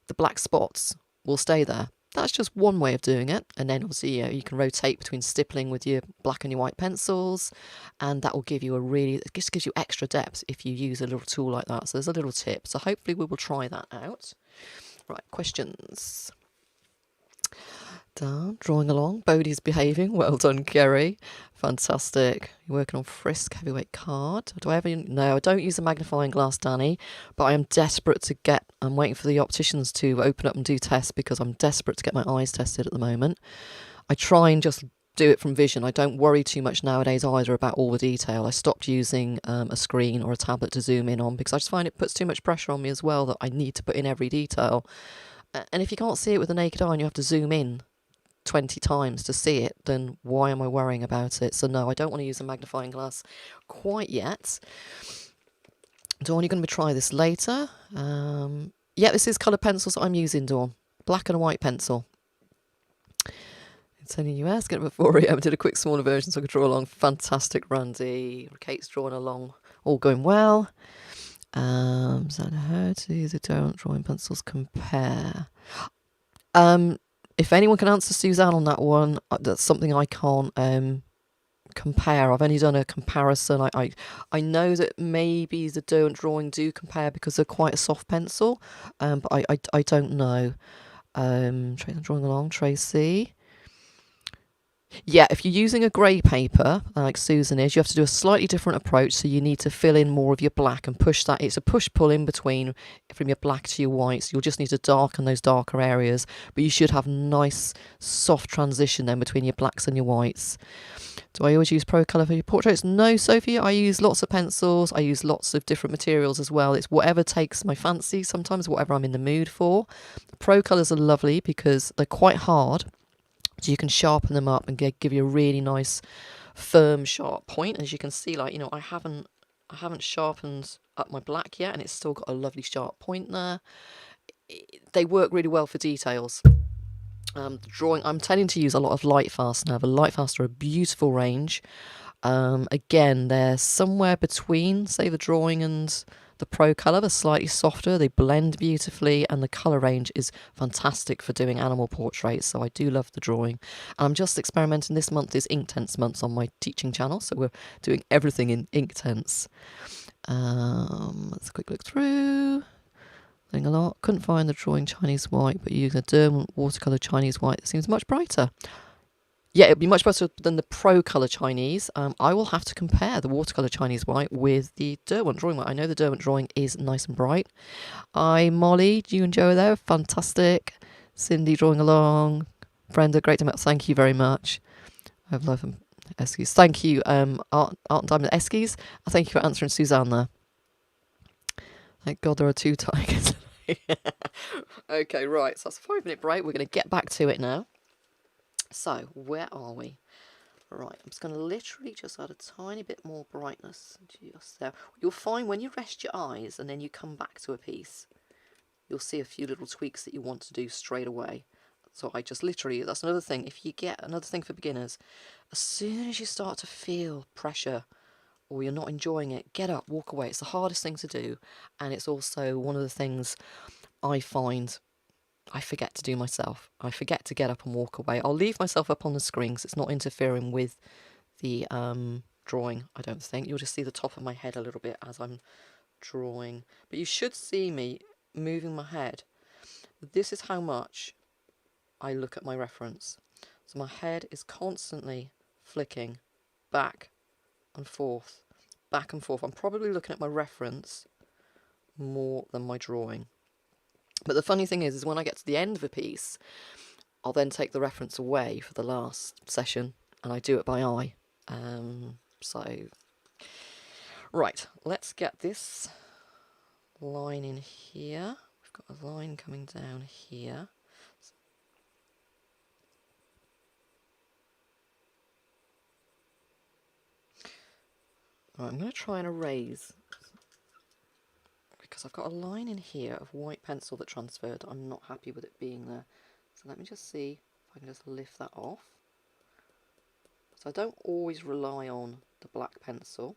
the black spots will stay there. That's just one way of doing it. And then obviously you can rotate between stippling with your black and your white pencils, and that will give you it just gives you extra depth if you use a little tool like that. So there's a little tip. So hopefully we will try that out. Right, questions. Drawing along. Bodhi's behaving. Well done, Kerry. Fantastic. You're working on Frisk heavyweight card. Do I have any? No, I don't use a magnifying glass, Danny, but I am desperate to get. I'm waiting for the opticians to open up and do tests because I'm desperate to get my eyes tested at the moment. I try and just do it from vision. I don't worry too much nowadays either about all the detail. I stopped using a screen or a tablet to zoom in on because I just find it puts too much pressure on me as well, that I need to put in every detail. And if you can't see it with the naked eye and you have to zoom in 20 times to see it, then why am I worrying about it? So no, I don't want to use a magnifying glass quite yet. Dawn, you're going to try this later. Yeah, this is coloured pencils that I'm using, Dawn. Black and a white pencil. It's only US, get it before I did a quick smaller version so I could draw along. Fantastic, Randy. Kate's drawing along. All going well. So how do the Derwent drawing pencils compare? If anyone can answer Suzanne on that one, that's something I can't compare. I've only done a comparison. I know that maybe the Derwent drawing do compare because they're quite a soft pencil, but I don't know. Drawing along, Tracy. Yeah, if you're using a grey paper, like Susan is, you have to do a slightly different approach. So you need to fill in more of your black and push that. It's a push-pull in between from your black to your white. So you'll just need to darken those darker areas. But you should have nice, soft transition then between your blacks and your whites. Do I always use Procolour for your portraits? No, Sophie. I use lots of pencils. I use lots of different materials as well. It's whatever takes my fancy, sometimes whatever I'm in the mood for. Procolours are lovely because they're quite hard. So you can sharpen them up and give you a really nice, firm, sharp point. And as you can see, like, you know, I haven't sharpened up my black yet, and it's still got a lovely sharp point there. They work really well for details. The drawing, I'm tending to use a lot of light fast now. The light fast are a beautiful range. Again, they're somewhere between, say, the drawing and the Procolour. They're slightly softer, they blend beautifully, and the colour range is fantastic for doing animal portraits, so I do love the drawing. And I'm just experimenting. This month is Inktense months on my teaching channel, so we're doing everything in Inktense. Let's a quick look through. Doing a lot. Couldn't find the drawing Chinese white, but using a Derwent watercolour Chinese white that seems much brighter. Yeah, it'd be much better than the Procolour Chinese. I will have to compare the watercolour Chinese white with the Derwent drawing white. I know the Derwent drawing is nice and bright. Hi, Molly. You and Joe are there. Fantastic. Cindy drawing along. Brenda, great to meet. Thank you very much. I have love them. Eskies. Thank you, Art and Diamond Eskies. Thank you for answering Suzanne there. Thank God there are 2 tigers. Okay, right. So that's a 5-minute break. We're going to get back to it now. So, where are we? Right, I'm just going to literally just add a tiny bit more brightness just there. You'll find when you rest your eyes and then you come back to a piece, you'll see a few little tweaks that you want to do straight away. So I just literally, that's another thing. If you get another thing for beginners, as soon as you start to feel pressure or you're not enjoying it, get up, walk away. It's the hardest thing to do. And it's also one of the things I find I forget to do myself. I forget to get up and walk away. I'll leave myself up on the screen because it's not interfering with the drawing, I don't think. You'll just see the top of my head a little bit as I'm drawing. But you should see me moving my head. This is how much I look at my reference. So my head is constantly flicking back and forth, back and forth. I'm probably looking at my reference more than my drawing. But the funny thing is when I get to the end of a piece, I'll then take the reference away for the last session, and I do it by eye. Right, let's get this line in here. We've got a line coming down here. Right, I'm going to try and erase, because I've got a line in here of white pencil that transferred. I'm not happy with it being there. So let me just see if I can just lift that off. So I don't always rely on the black pencil.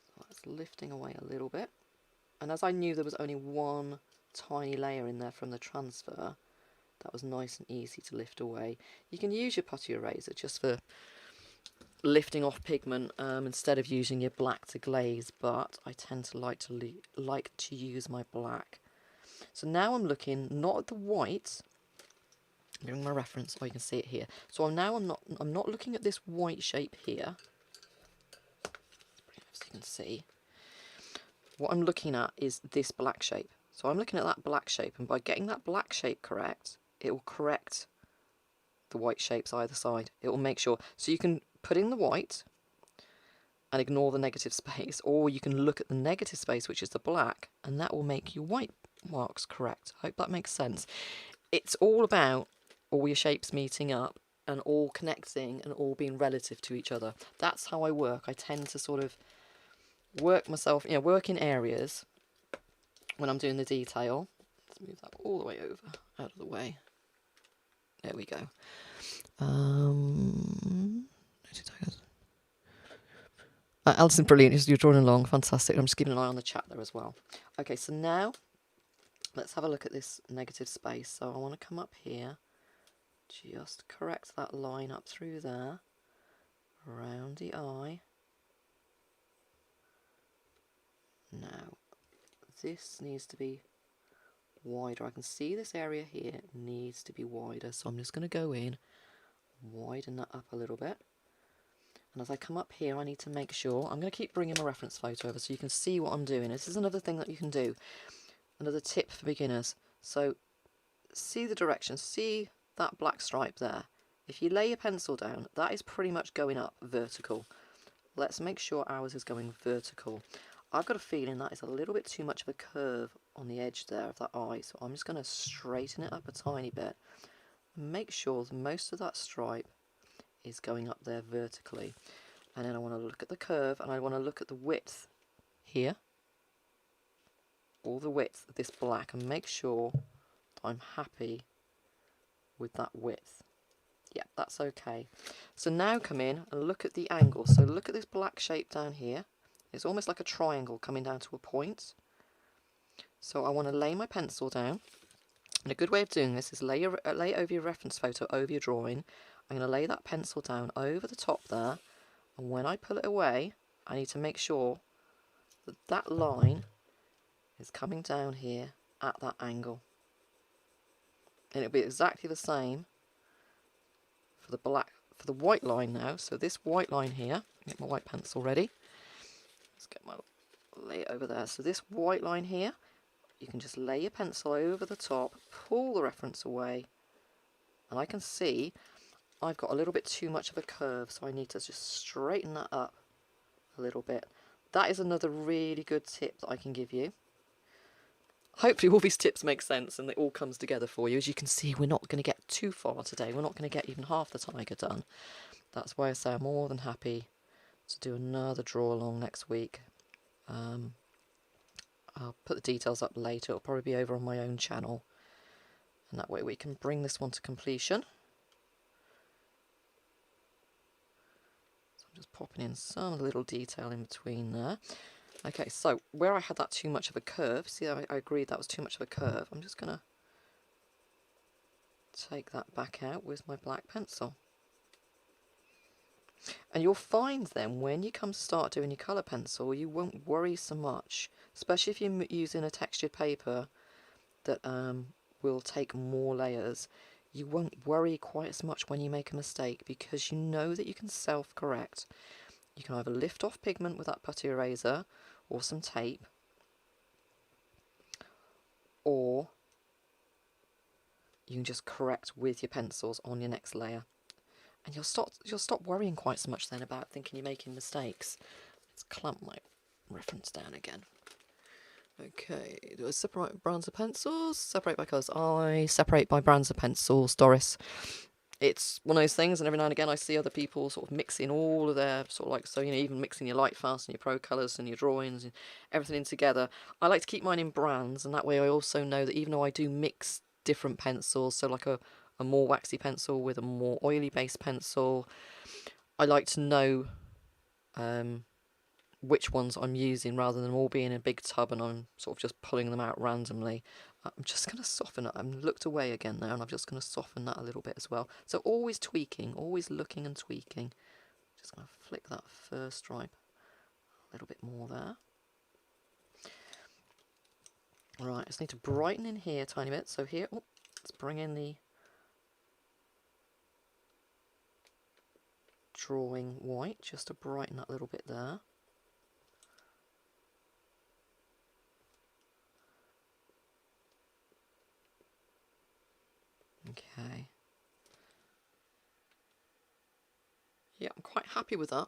So that's lifting away a little bit. And as I knew there was only one tiny layer in there from the transfer, that was nice and easy to lift away. You can use your putty eraser just for lifting off pigment instead of using your black to glaze, but I tend to like to use my black. So now I'm looking not at the white. Bring my reference so you can see it here. So I'm not looking at this white shape here. So you can see. What I'm looking at is this black shape. So I'm looking at that black shape, and by getting that black shape correct, it will correct the white shapes either side. It will make sure. So you can put in the white and ignore the negative space, or you can look at the negative space, which is the black, and that will make your white marks correct. I hope that makes sense. It's all about all your shapes meeting up and all connecting and all being relative to each other. That's how I work. I tend to sort of work myself, work in areas when I'm doing the detail. Let's move that all the way over, out of the way. There we go. Alison, brilliant. You're drawing along. Fantastic. I'm just keeping an eye on the chat there as well. Okay, so now let's have a look at this negative space. So I want to come up here, just correct that line up through there, around the eye. Now, this needs to be wider. I can see this area here needs to be wider, so I'm just going to go in, widen that up a little bit. And as I come up here, I need to make sure, I'm going to keep bringing my reference photo over so you can see what I'm doing. This is another thing that you can do, another tip for beginners. So see the direction, see that black stripe there. If you lay your pencil down, that is pretty much going up vertical. Let's make sure ours is going vertical. I've got a feeling that is a little bit too much of a curve on the edge there of that eye, so I'm just going to straighten it up a tiny bit and make sure that most of that stripe is going up there vertically. And then I want to look at the curve, and I want to look at the width here, all the width of this black, and make sure that I'm happy with that width. Yeah, that's okay. So now come in and look at the angle. So look at this black shape down here. It's almost like a triangle coming down to a point. So I want to lay my pencil down. And a good way of doing this is lay over your reference photo, over your drawing. I'm going to lay that pencil down over the top there. And when I pull it away, I need to make sure that that line is coming down here at that angle. And it'll be exactly the same for the white line now. So this white line here, get my white pencil ready. Let's get my lay it over there. So this white line here, you can just lay your pencil over the top, pull the reference away, and I can see I've got a little bit too much of a curve, so I need to just straighten that up a little bit. That is another really good tip that I can give you. Hopefully all these tips make sense and it all comes together for you. As you can see, we're not going to get too far today. We're not going to get even half the tiger done. That's why I say I'm more than happy to do another draw along next week. I'll put the details up later. It'll probably be over on my own channel. And that way we can bring this one to completion. So I'm just popping in some little detail in between there. Okay, so where I had that too much of a curve, see, I agreed that was too much of a curve. I'm just going to take that back out with my black pencil. And you'll find then when you come to start doing your colour pencil, you won't worry so much, especially if you're using a textured paper that will take more layers. You won't worry quite as much when you make a mistake because you know that you can self-correct. You can either lift off pigment with that putty eraser or some tape, or you can just correct with your pencils on your next layer. And you'll stop worrying quite so much then about thinking you're making mistakes. Let's clamp my reference down again. Okay, do I separate brands of pencils? Separate by colours. I separate by brands of pencils, Doris. It's one of those things, and every now and again I see other people sort of mixing all of their sort of like, so, you know, even mixing your light fast and your Procolours and your drawings and everything in together. I like to keep mine in brands, and that way I also know that even though I do mix different pencils, so like a more waxy pencil with a more oily based pencil, I like to know which ones I'm using rather than all being in a big tub and I'm sort of just pulling them out randomly. I'm just going to soften it. I've looked away again now and I'm just going to soften that a little bit as well. So always tweaking, always looking and tweaking. Just going to flick that first stripe a little bit more there. Alright, I just need to brighten in here a tiny bit. So here, let's bring in the drawing white just to brighten that little bit there. Okay. Yeah, I'm quite happy with that.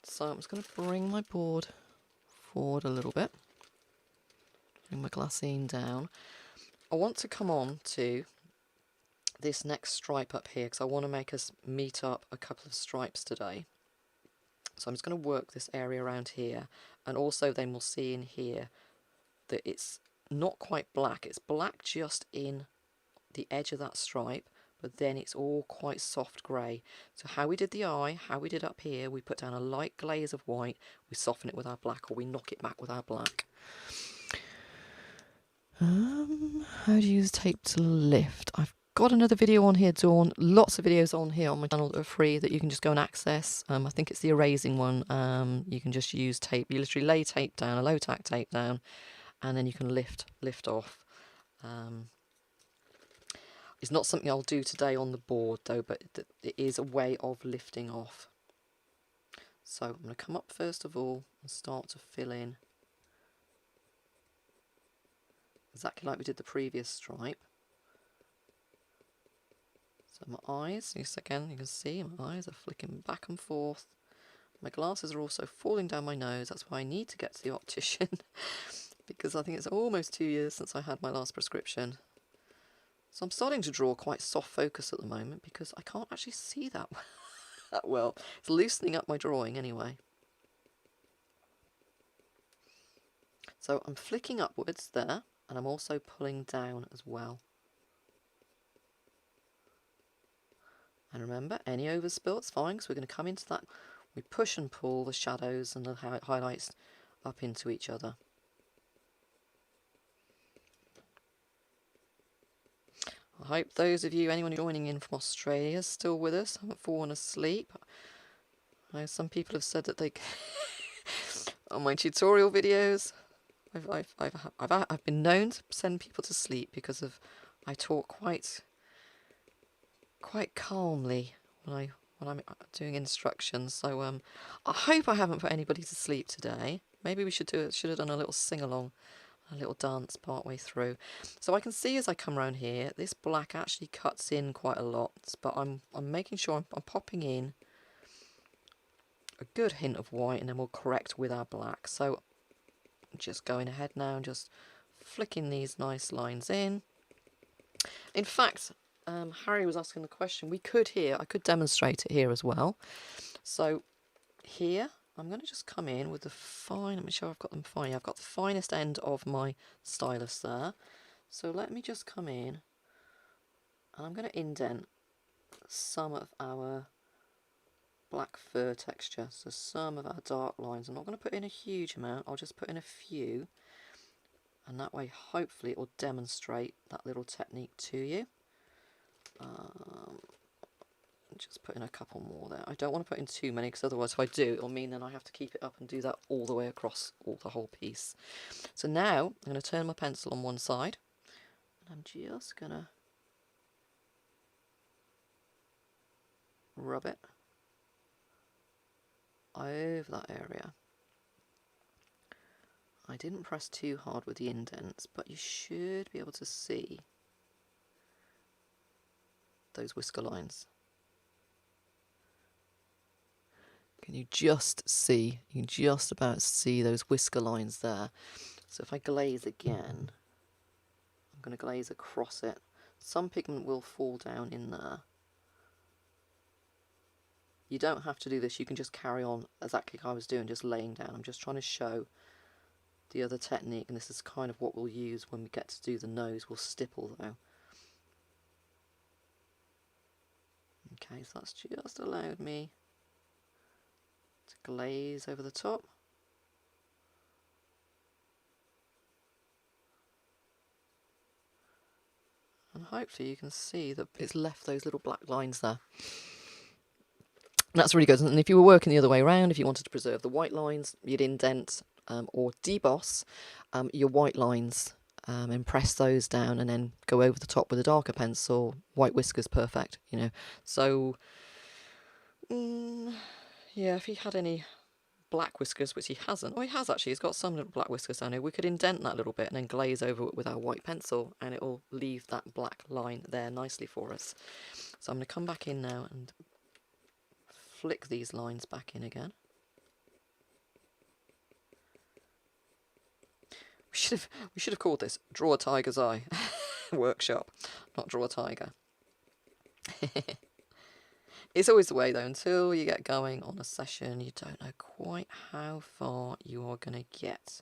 So I'm just going to bring my board forward a little bit. Bring my glassine down. I want to come on to this next stripe up here because I want to make us meet up a couple of stripes today. So I'm just going to work this area around here, and also then we'll see in here that it's not quite black. It's black just in the edge of that stripe, but then it's all quite soft grey. So how we did the eye, how we did up here, we put down a light glaze of white, we soften it with our black, or we knock it back with our black. How do you use tape to lift? I've got another video on here, Dawn. Lots of videos on here on my channel that are free that you can just go and access. I think it's the erasing one. You can just use tape. You literally lay tape down, a low tack tape down, and then you can lift off. It's not something I'll do today on the board though, but it is a way of lifting off. So I'm going to come up first of all and start to fill in exactly like we did the previous stripe. So my eyes, again, you can see my eyes are flicking back and forth. My glasses are also falling down my nose. That's why I need to get to the optician because I think it's almost 2 years since I had my last prescription. So I'm starting to draw quite soft focus at the moment because I can't actually see that well. It's loosening up my drawing anyway. So I'm flicking upwards there, and I'm also pulling down as well. And remember, any overspill, it's fine, because we're going to come into that. We push and pull the shadows and the highlights up into each other. I hope those of you, anyone joining in from Australia, is still with us, haven't fallen asleep. I know some people have said that they on my tutorial videos, I've been known to send people to sleep because of I talk quite calmly when I'm doing instructions. So I hope I haven't put anybody to sleep today. Maybe we should have done a little sing along, a little dance part way through. So I can see as I come around here, this black actually cuts in quite a lot, but I'm making sure I'm popping in a good hint of white, and then we'll correct with our black. So just going ahead now and just flicking these nice lines in. In fact, Harry was asking the question, I could demonstrate it here as well. So here, I'm going to just come in with the fine, let me show I've got them fine. I've got the finest end of my stylus there. So let me just come in, and I'm going to indent some of our black fur texture, so some of our dark lines. I'm not going to put in a huge amount, I'll just put in a few, and that way hopefully it will demonstrate that little technique to you. Just put in a couple more there. I don't want to put in too many because otherwise if I do, it'll mean then I have to keep it up and do that all the way across the whole piece. So now I'm going to turn my pencil on one side, and I'm just going to rub it over that area. I didn't press too hard with the indents, but you should be able to see those whisker lines. Can you just see? You can just about see those whisker lines there. So if I glaze again, I'm going to glaze across it. Some pigment will fall down in there. You don't have to do this, you can just carry on exactly like I was doing, just laying down. I'm just trying to show the other technique, and this is kind of what we'll use when we get to do the nose. We'll stipple though. Okay, so that's just allowed me to glaze over the top. And hopefully you can see that it's left those little black lines there. That's really good. And if you were working the other way around, if you wanted to preserve the white lines, you'd indent or deboss your white lines, and press those down, and then go over the top with a darker pencil. White whiskers, perfect, you know. So yeah, if he had any black whiskers, which he hasn't, oh, he has actually, he's got some little black whiskers down here, we could indent that a little bit and then glaze over it with our white pencil, and it will leave that black line there nicely for us. So I'm going to come back in now and flick these lines back in again. We should have called this Draw a Tiger's Eye workshop, not Draw a Tiger. It's always the way though, until you get going on a session, you don't know quite how far you are going to get.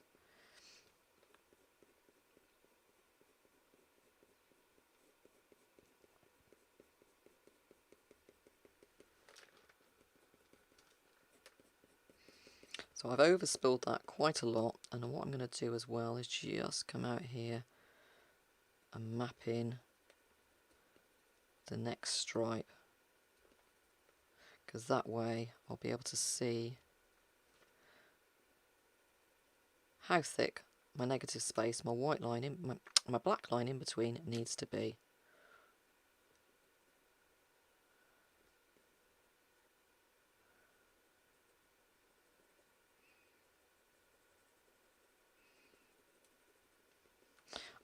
So I've overspilled that quite a lot, and what I'm going to do as well is just come out here and map in the next stripe, because that way I'll be able to see how thick my negative space, my white line, my black line in between needs to be.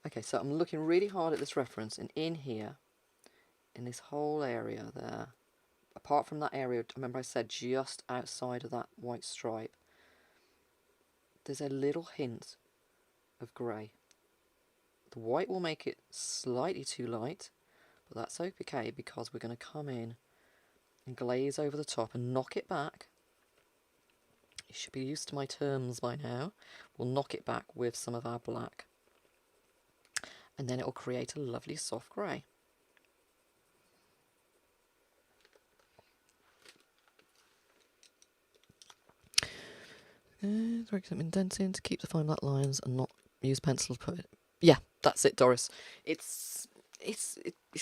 Okay, so I'm looking really hard at this reference, and in here, in this whole area there, apart from that area, remember I said just outside of that white stripe, there's a little hint of grey. The white will make it slightly too light, but that's okay because we're going to come in and glaze over the top and knock it back. You should be used to my terms by now. We'll knock it back with some of our black, and then it will create a lovely soft grey. Direct some indenting to keep the fine black lines and not use pencil to put it. Yeah, that's it, Doris. It's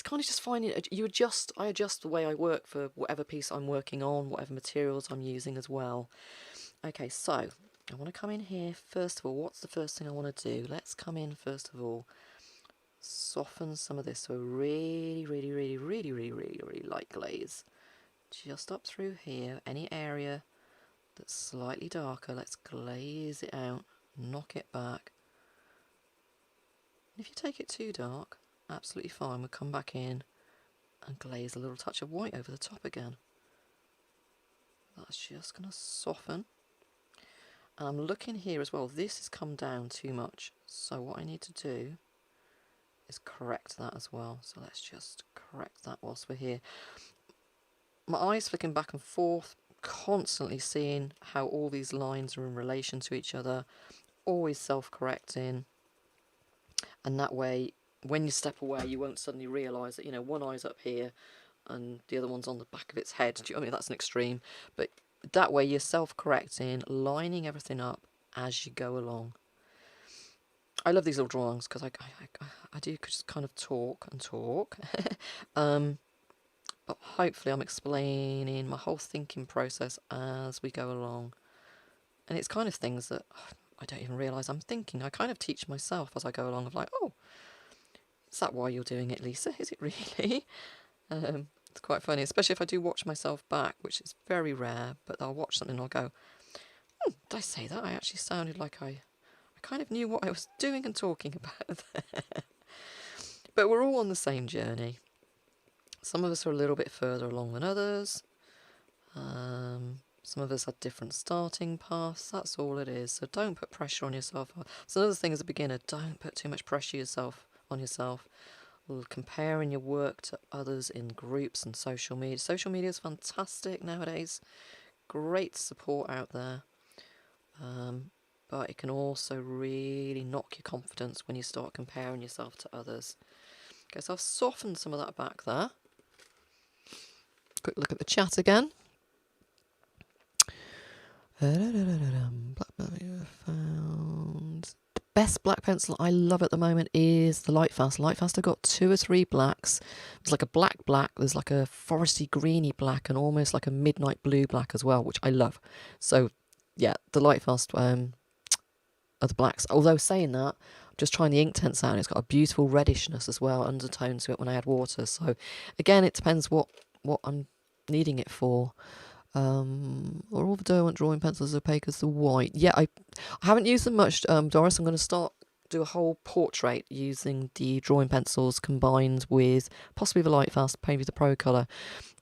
kind of just finding you adjust. I adjust the way I work for whatever piece I'm working on, whatever materials I'm using as well. Okay, so I want to come in here first of all. What's the first thing I want to do? Let's come in first of all, soften some of this to a really light glaze. Just up through here, any area that's slightly darker, let's glaze it out, knock it back. And if you take it too dark, absolutely fine, we'll come back in and glaze a little touch of white over the top again. That's just going to soften. And I'm looking here as well, this has come down too much, so what I need to do is correct that as well. So let's just correct that whilst we're here. My eyes flicking back and forth, constantly seeing how all these lines are in relation to each other, always self-correcting, and that way when you step away you won't suddenly realise that, you know, one eye's up here and the other one's on the back of its head. Do you know what I mean? That's an extreme, but that way you're self-correcting, lining everything up as you go along. I love these little drawings because I do just kind of talk and talk. But hopefully I'm explaining my whole thinking process as we go along. And it's kind of things that I don't even realise I'm thinking. I kind of teach myself as I go along of like, oh, is that why you're doing it, Lisa? Is it really? It's quite funny, especially if I do watch myself back, which is very rare, but I'll watch something and I'll go, did I say that? I actually sounded like I kind of knew what I was doing and talking about there. But we're all on the same journey. Some of us are a little bit further along than others. Some of us had different starting paths. That's all it is. So don't put pressure on yourself. So another thing as a beginner, don't put too much pressure on yourself. Comparing your work to others in groups and social media. Social media is fantastic nowadays. Great support out there. But it can also really knock your confidence when you start comparing yourself to others. Okay, so I've softened some of that back there. Quick look at the chat again. Blackberry found. The best black pencil I love at the moment is the Lightfast. Lightfast, I've got 2 or 3 blacks. There's like a black, there's like a foresty greeny black and almost like a midnight blue black as well, which I love. So yeah, the Lightfast are the blacks. Although saying that, I'm just trying the Inktense out and it's got a beautiful reddishness as well, undertone to it when I add water. So again, it depends what I'm needing it for. Are all the Derwent drawing pencils as opaque as the white? Yeah, I haven't used them much, Doris. I'm going to do a whole portrait using the drawing pencils combined with possibly the Lightfast, maybe the Procolour,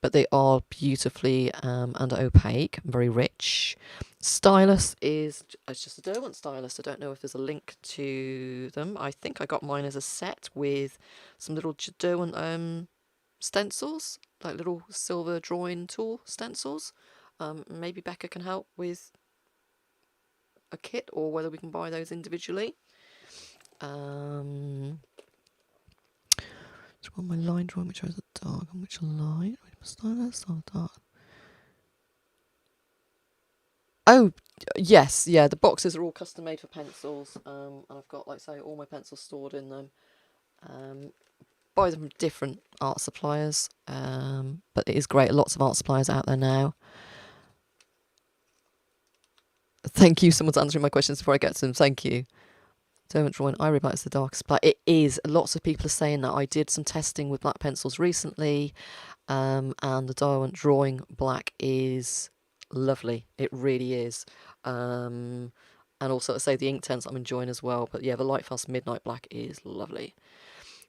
but they are beautifully and opaque, very rich. Stylus it's just a Derwent stylus. I don't know if there's a link to them. I think I got mine as a set with some little Derwent stencils, like little silver drawing tool stencils. Maybe Becca can help with a kit, or whether we can buy those individually. Which one? My line drawing, which is a dark and which a light? Stylus or dark? Oh, yes, yeah, the boxes are all custom made for pencils, and I've got, like I say, all my pencils stored in them. buy them from different art suppliers, but it is great. Lots of art suppliers out there now. Thank you. Someone's answering my questions before I get to them. Thank you. Derwent drawing Ivory Black is the darkest black. It is. Lots of people are saying that. I did some testing with black pencils recently, and the Derwent drawing black is lovely. It really is. And also, I say the Inktense I'm enjoying as well. But yeah, the Lightfast Midnight Black is lovely.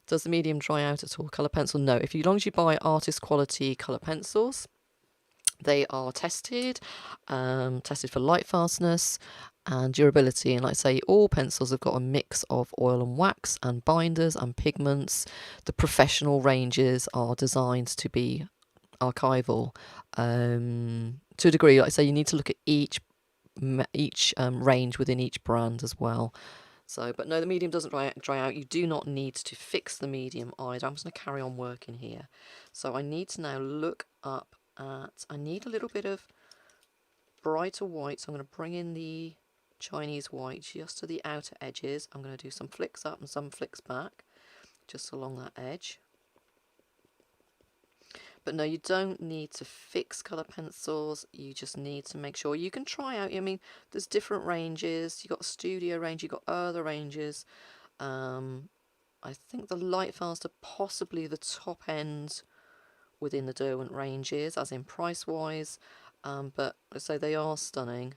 Does the medium dry out at all? Colour pencil? No. As long as you buy artist quality colour pencils, they are tested for light fastness and durability. And like I say, all pencils have got a mix of oil and wax and binders and pigments. The professional ranges are designed to be archival to a degree. Like I say, you need to look at each range within each brand as well. So, but no, the medium doesn't dry out. You do not need to fix the medium either. I'm just going to carry on working here. So I need to now look up at, I need a little bit of brighter white. So I'm going to bring in the Chinese white just to the outer edges. I'm going to do some flicks up and some flicks back, just along that edge. But no, you don't need to fix colour pencils. You just need to make sure you can try out. I mean, there's different ranges. You've got a studio range, you've got other ranges. I think the Lightfast are possibly the top end within the Derwent ranges, as in price-wise. But I say they are stunning.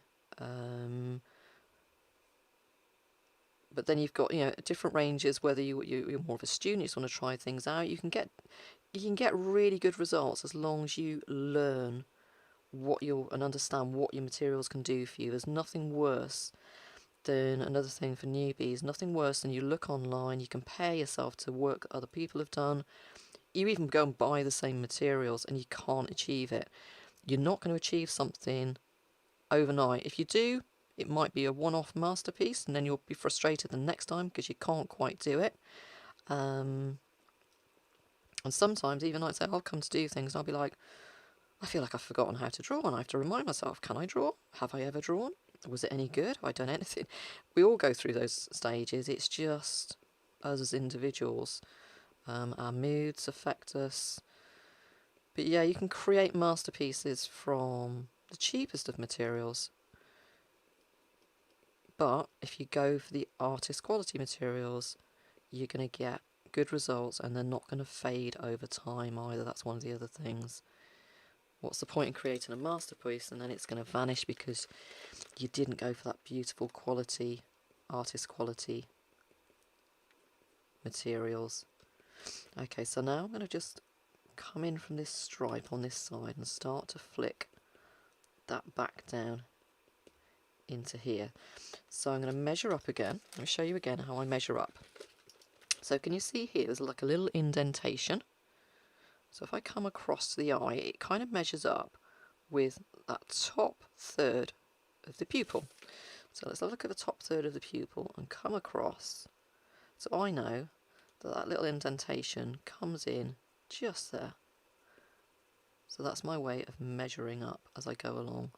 But then you've got, different ranges. Whether you're more of a student, you just want to try things out, you can get really good results as long as you learn and understand what your materials can do for you. There's nothing worse than, another thing for newbies, nothing worse than you look online, you compare yourself to work other people have done. You even go and buy the same materials and you can't achieve it. You're not going to achieve something overnight. If you do, it might be a one-off masterpiece, and then you'll be frustrated the next time because you can't quite do it. And sometimes, even like I say, I'll come to do things and I'll be like, I feel like I've forgotten how to draw, and I have to remind myself, can I draw? Have I ever drawn? Was it any good? Have I done anything? We all go through those stages. It's just us as individuals. Our moods affect us. But yeah, you can create masterpieces from the cheapest of materials. But if you go for the artist quality materials, you're going to get good results, and they're not going to fade over time either. That's one of the other things. What's the point in creating a masterpiece and then it's going to vanish because you didn't go for that beautiful quality, artist quality materials? Okay, so now I'm going to just come in from this stripe on this side and start to flick that back down into here. So I'm going to measure up again. Let me show you again how I measure up. So can you see here there's like a little indentation? So if I come across the eye, it kind of measures up with that top third of the pupil. So let's have a look at the top third of the pupil and come across. So I know that that little indentation comes in just there. So that's my way of measuring up as I go along.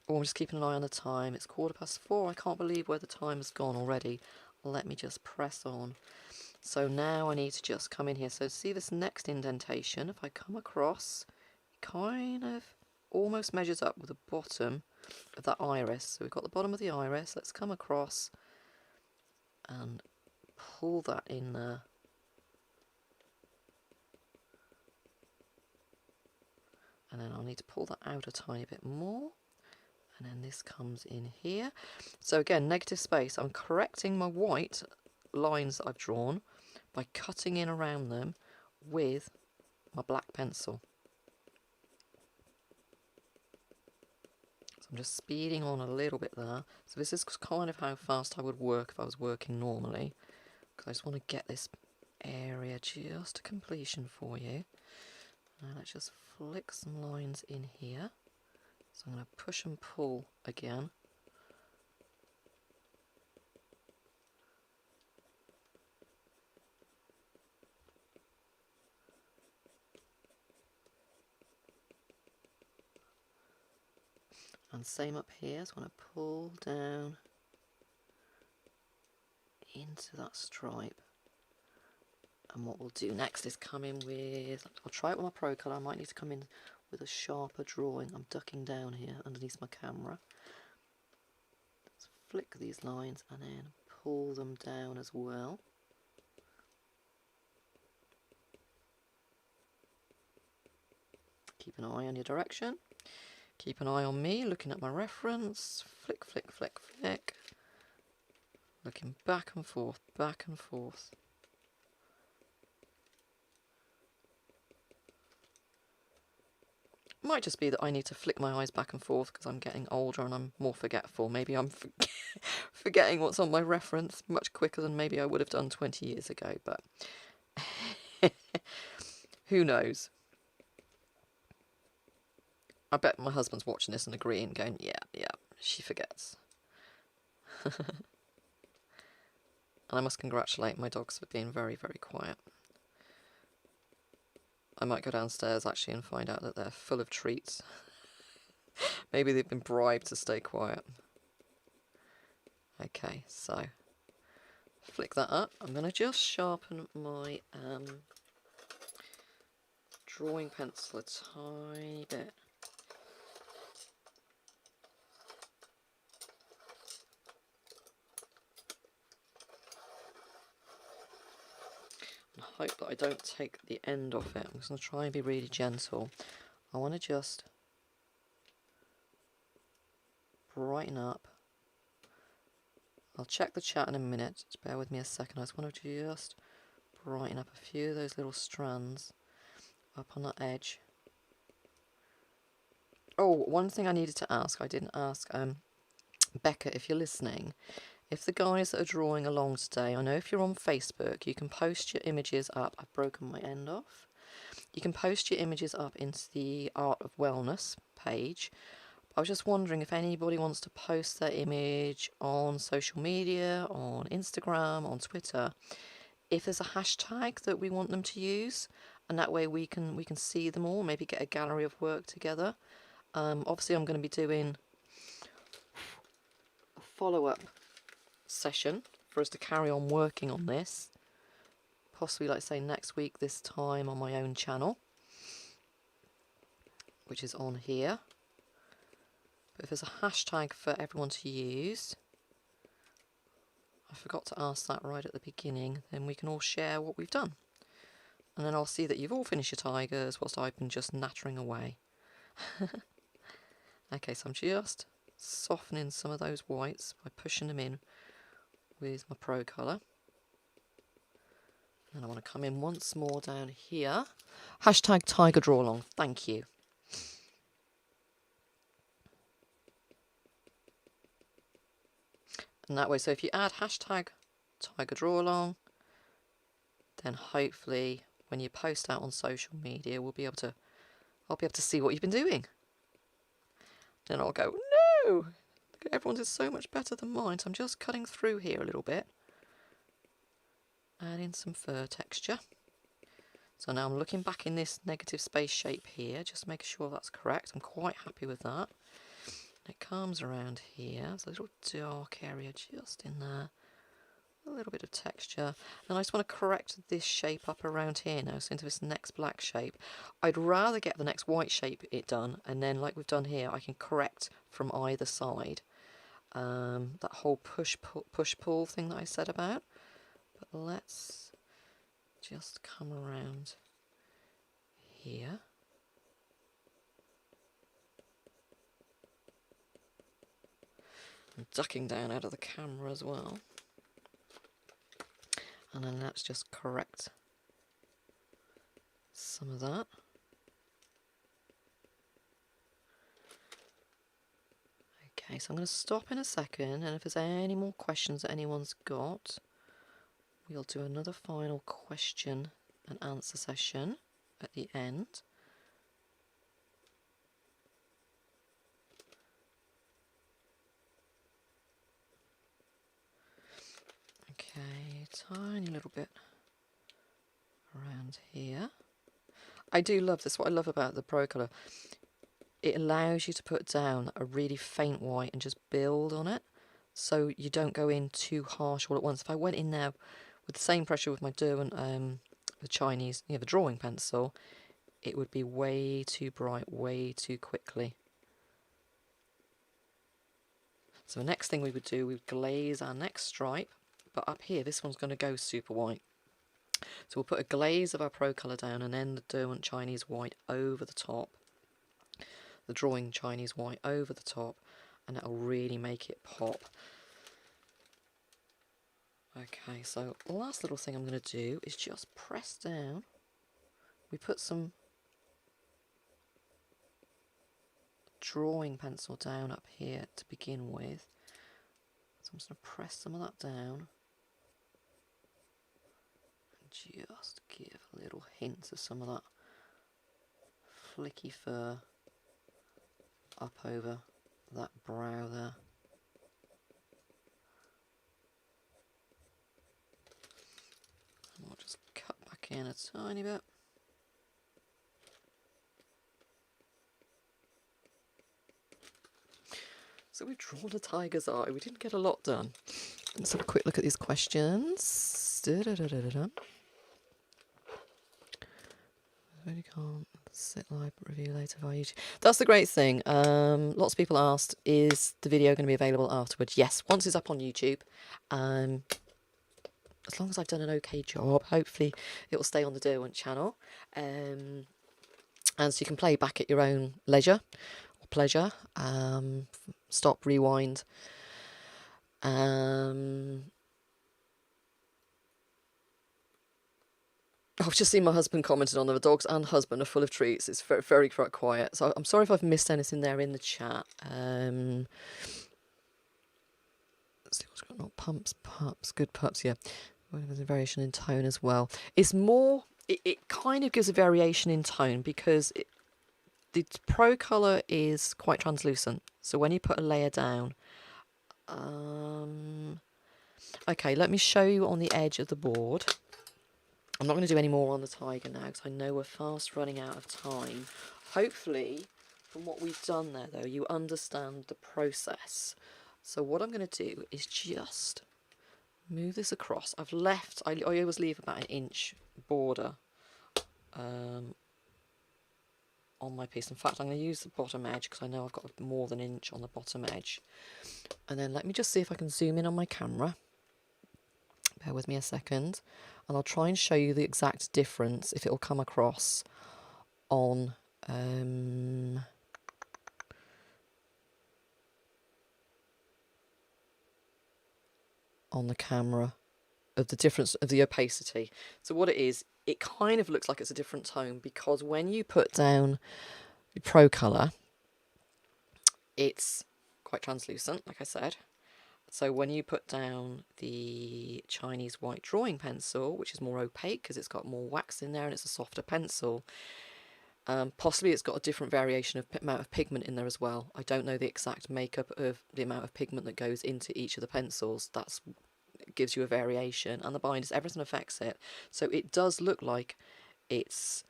Oh, I'm just keeping an eye on the time. It's 4:15. I can't believe where the time has gone already. Let me just press on. So now I need to just come in here. So see this next indentation, if I come across, it kind of almost measures up with the bottom of that iris. So we've got the bottom of the iris. Let's come across and pull that in there. And then I'll need to pull that out a tiny bit more. And then this comes in here. So again, negative space. I'm correcting my white lines that I've drawn by cutting in around them with my black pencil. So I'm just speeding on a little bit there. So this is kind of how fast I would work if I was working normally, because I just want to get this area just to completion for you. And let's just flick some lines in here. So I'm going to push and pull again. And same up here, so I want to pull down into that stripe. And what we'll do next is come in with, I'll try it with my Procolour. I might need to come in with a sharper drawing. I'm ducking down here underneath my camera. Let's flick these lines and then pull them down as well. Keep an eye on your direction. Keep an eye on me, looking at my reference. Flick, flick, flick, flick. Looking back and forth, back and forth. Might just be that I need to flick my eyes back and forth because I'm getting older and I'm more forgetful. Maybe I'm forgetting what's on my reference much quicker than maybe I would have done 20 years ago, but who knows? I bet my husband's watching this and agreeing, going, yeah, she forgets. And I must congratulate my dogs for being very, very quiet. I might go downstairs actually and find out that they're full of treats. Maybe they've been bribed to stay quiet. Okay, so flick that up. I'm going to just sharpen my drawing pencil a tiny bit. And hope that I don't take the end off it. I'm just going to try and be really gentle. I want to just brighten up. I'll check the chat in a minute. Just bear with me a second. I just want to just brighten up a few of those little strands up on that edge. Oh, one thing I needed to ask. I didn't ask Becca, if you're listening. If the guys that are drawing along today, I know if you're on Facebook, you can post your images up. I've broken my end off. You can post your images up into the Art of Wellness page. I was just wondering if anybody wants to post their image on social media, on Instagram, on Twitter, if there's a hashtag that we want them to use, and that way we can see them all, maybe get a gallery of work together. Obviously I'm going to be doing a follow-up session for us to carry on working on this, possibly like say next week this time on my own channel, which is on here. But if there's a hashtag for everyone to use, I forgot to ask that right at the beginning, then we can all share what we've done. And then I'll see that you've all finished your tigers whilst I've been just nattering away. Okay, so I'm just softening some of those whites by pushing them in with my Procolour. And I want to come in once more down here. Hashtag Tiger DrawAlong, thank you. And that way, so if you add hashtag Tiger DrawAlong, then hopefully when you post out on social media, I'll be able to see what you've been doing. Then I'll go, no, everyone's is so much better than mine. So I'm just cutting through here a little bit, adding some fur texture. So now I'm looking back in this negative space shape here, just making sure that's correct. I'm quite happy with that. It comes around here, there's a little dark area just in there, a little bit of texture, and I just want to correct this shape up around here now, so into this next black shape. I'd rather get the next white shape done, and then like we've done here, I can correct from either side. That whole push-pull thing that I said about. But let's just come around here. I'm ducking down out of the camera as well. And then let's just correct some of that. Okay, so I'm going to stop in a second, and if there's any more questions that anyone's got, we'll do another final question and answer session at the end. Okay, tiny little bit around here. I do love this. What I love about the Procolour, it allows you to put down a really faint white and just build on it, so you don't go in too harsh all at once. If I went in there with the same pressure with my Derwent the Chinese, the drawing pencil, it would be way too bright, way too quickly. So the next thing we would do, we would glaze our next stripe, but up here, this one's going to go super white. So we'll put a glaze of our Procolour down and then the Derwent Chinese white over the top, the drawing Chinese white over the top, and that'll really make it pop. Okay, so the last little thing I'm going to do is just press down. We put some drawing pencil down up here to begin with. So I'm just going to press some of that down and just give a little hint of some of that flicky fur up over that brow there. And we'll just cut back in a tiny bit. So we've drawn a tiger's eye. We didn't get a lot done. Let's have a quick look at these questions. Really can't sit live review later via YouTube. That's the great thing. Lots of people asked, is the video going to be available afterwards? Yes, once it's up on YouTube. As long as I've done an okay job, hopefully it will stay on the Derwent channel. And so you can play back at your own leisure or pleasure. Stop, rewind. I've just seen my husband commented on them. The dogs and husband are full of treats. It's very, very quite quiet. So I'm sorry if I've missed anything there in the chat. Let's see what's got. Not pumps, pups, good pups. Yeah, there's a variation in tone as well. It's more. It kind of gives a variation in tone because the Procolour is quite translucent. So when you put a layer down, okay, let me show you on the edge of the board. I'm not going to do any more on the tiger now because I know we're fast running out of time. Hopefully, from what we've done there, though, you understand the process. So what I'm going to do is just move this across. I've left, I always leave about an inch border on my piece. In fact, I'm going to use the bottom edge because I know I've got more than an inch on the bottom edge. And then let me just see if I can zoom in on my camera. Bear with me a second. And I'll try and show you the exact difference, if it will come across on the camera, of the difference of the opacity. So what it is, it kind of looks like it's a different tone because when you put down the Procolour, it's quite translucent, like I said. So when you put down the Chinese white drawing pencil, which is more opaque because it's got more wax in there and it's a softer pencil, possibly it's got a different variation of amount of pigment in there as well. I don't know the exact makeup of the amount of pigment that goes into each of the pencils. That gives you a variation, and the binders, everything affects it. So it does look like it's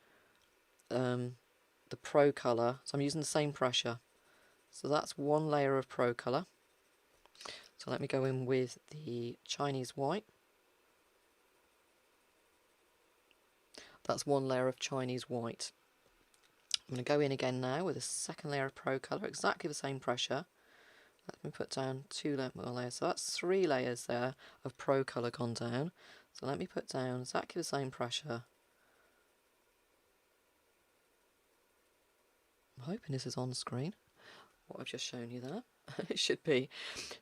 the Procolour. So I'm using the same pressure. So that's one layer of Procolour. So let me go in with the Chinese white. That's one layer of Chinese white. I'm going to go in again now with a second layer of Procolour, exactly the same pressure. Let me put down two more layers. So that's 3 layers there of Procolour gone down. So let me put down exactly the same pressure. I'm hoping this is on screen, what I've just shown you there. It should be.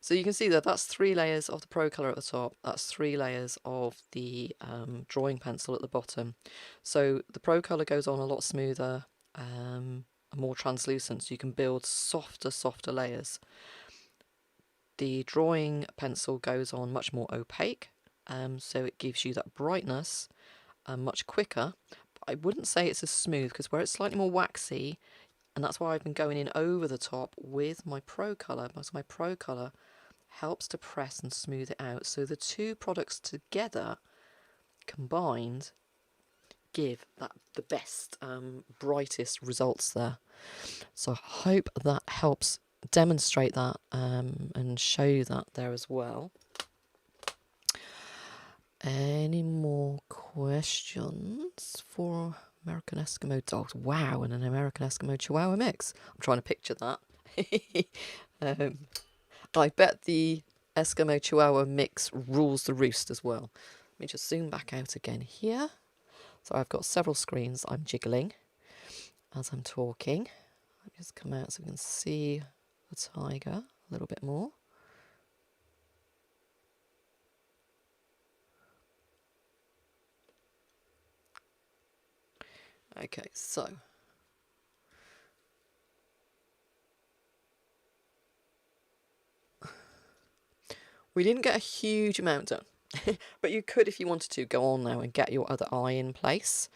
So you can see that that's 3 layers of the Procolour at the top. That's 3 layers of the drawing pencil at the bottom. So the Procolour goes on a lot smoother, more translucent, so you can build softer layers. The drawing pencil goes on much more opaque, so it gives you that brightness much quicker. But I wouldn't say it's as smooth because where it's slightly more waxy, and that's why I've been going in over the top with my Procolour, because my Procolour helps to press and smooth it out. So the two products together, combined, give that the best, brightest results there. So I hope that helps demonstrate that and show you that there as well. Any more questions for American Eskimo dogs? Wow, and an American Eskimo Chihuahua mix. I'm trying to picture that. I bet the Eskimo Chihuahua mix rules the roost as well. Let me just zoom back out again here. So I've got several screens I'm jiggling as I'm talking. Let me just come out so we can see the tiger a little bit more. Okay, so we didn't get a huge amount done, but you could, if you wanted to, go on now and get your other eye in place.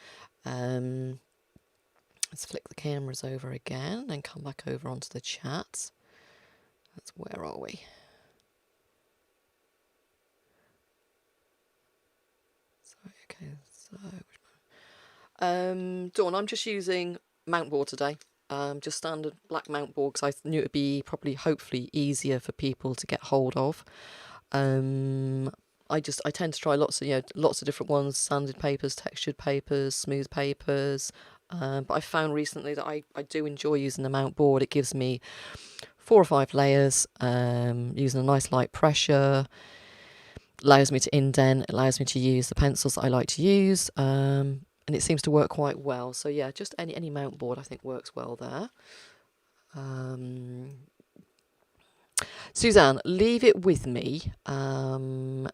Let's flick the cameras over again and come back over onto the chat. Where are we? Okay, so Dawn, I'm just using mount board today. Just standard black mount board because I knew it'd be probably, hopefully, easier for people to get hold of. I tend to try lots of different ones: sanded papers, textured papers, smooth papers. But I found recently that I do enjoy using the mount board. It gives me 4 or 5 layers, using a nice light pressure. Allows me to indent, allows me to use the pencils that I like to use, and it seems to work quite well. So yeah, just any mount board I think works well there. Suzanne, leave it with me. I'll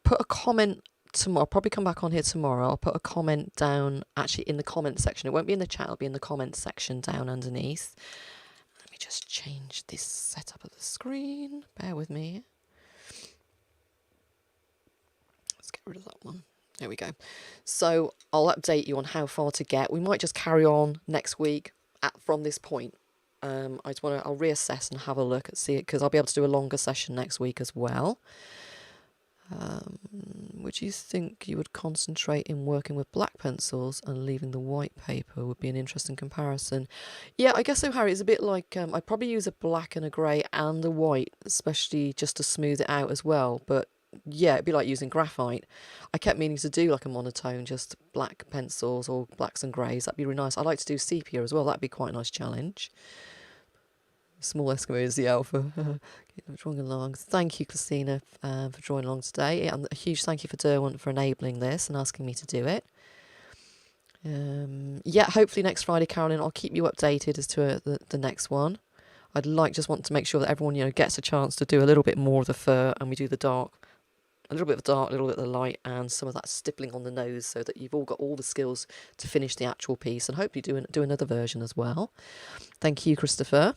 put a comment tomorrow. I'll probably come back on here tomorrow. I'll put a comment down actually in the comment section. It won't be in the chat, it'll be in the comment section down underneath. Let me just change this setup of the screen. Bear with me. Let's get rid of that one. There we go. So I'll update you on how far to get. We might just carry on next week from this point. I'll reassess and have a look at see it because I'll be able to do a longer session next week as well. Would you think you would concentrate in working with black pencils and leaving the white paper would be an interesting comparison? Yeah, I guess so, Harry. It's a bit like I'd probably use a black and a grey and a white, especially just to smooth it out as well. But yeah, it'd be like using graphite. I kept meaning to do like a monotone, just black pencils or blacks and greys. That'd be really nice. I'd like to do sepia as well. That'd be quite a nice challenge. Small Eskimo is the alpha. Drawing along. Thank you, Christina, for drawing along today. And a huge thank you for Derwent for enabling this and asking me to do it. Yeah, hopefully next Friday, Carolyn, I'll keep you updated as to the next one. I'd want to make sure that everyone gets a chance to do a little bit more of the fur, and we do the dark. A little bit of dark, a little bit of the light, and some of that stippling on the nose, so that you've all got all the skills to finish the actual piece, and hopefully do another version as well. Thank you, Christopher.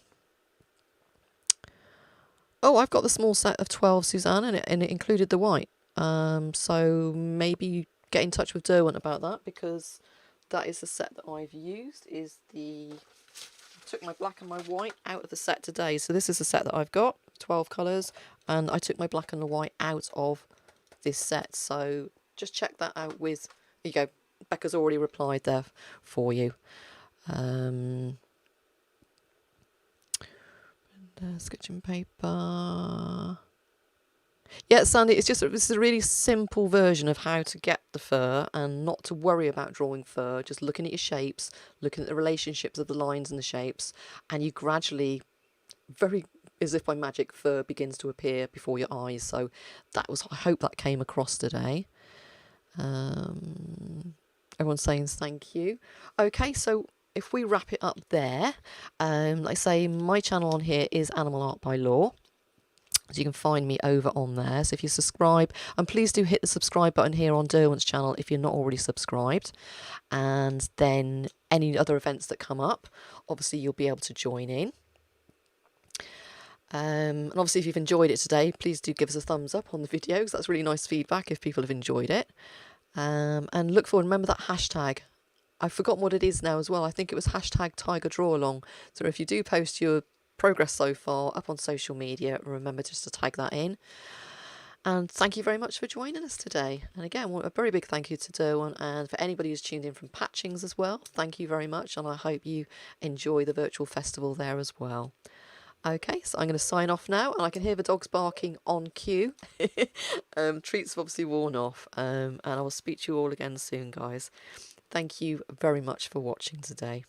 Oh, I've got the small set of 12, Suzanne, and it included the white. So maybe get in touch with Derwent about that, because that is the set that I've used. I took my black and my white out of the set today. So this is the set that I've got, 12 colours, and I took my black and the white out of this set. So just check that out with, there you go, Becca's already replied there for you. Sketching paper. Yeah, Sandy, this is a really simple version of how to get the fur and not to worry about drawing fur, just looking at your shapes, looking at the relationships of the lines and the shapes, and you gradually, very as if by magic, fur begins to appear before your eyes. So I hope that came across today. Everyone's saying thank you. Okay, so if we wrap it up there, like I say, my channel on here is Animal Art by Law. So you can find me over on there. So if you subscribe, and please do hit the subscribe button here on Derwent's channel if you're not already subscribed. And then any other events that come up, obviously you'll be able to join in. And obviously if you've enjoyed it today, please do give us a thumbs up on the video, because that's really nice feedback if people have enjoyed it. And look forward, remember that hashtag. I've forgotten what it is now as well. I think it was hashtag #TigerDrawAlong. So if you do post your progress so far up on social media, remember just to tag that in. And thank you very much for joining us today. And again, a very big thank you to Derwent, and for anybody who's tuned in from Patchings as well. Thank you very much, and I hope you enjoy the virtual festival there as well. Okay, so I'm going to sign off now, and I can hear the dogs barking on cue. Treats have obviously worn off, and I will speak to you all again soon, guys. Thank you very much for watching today.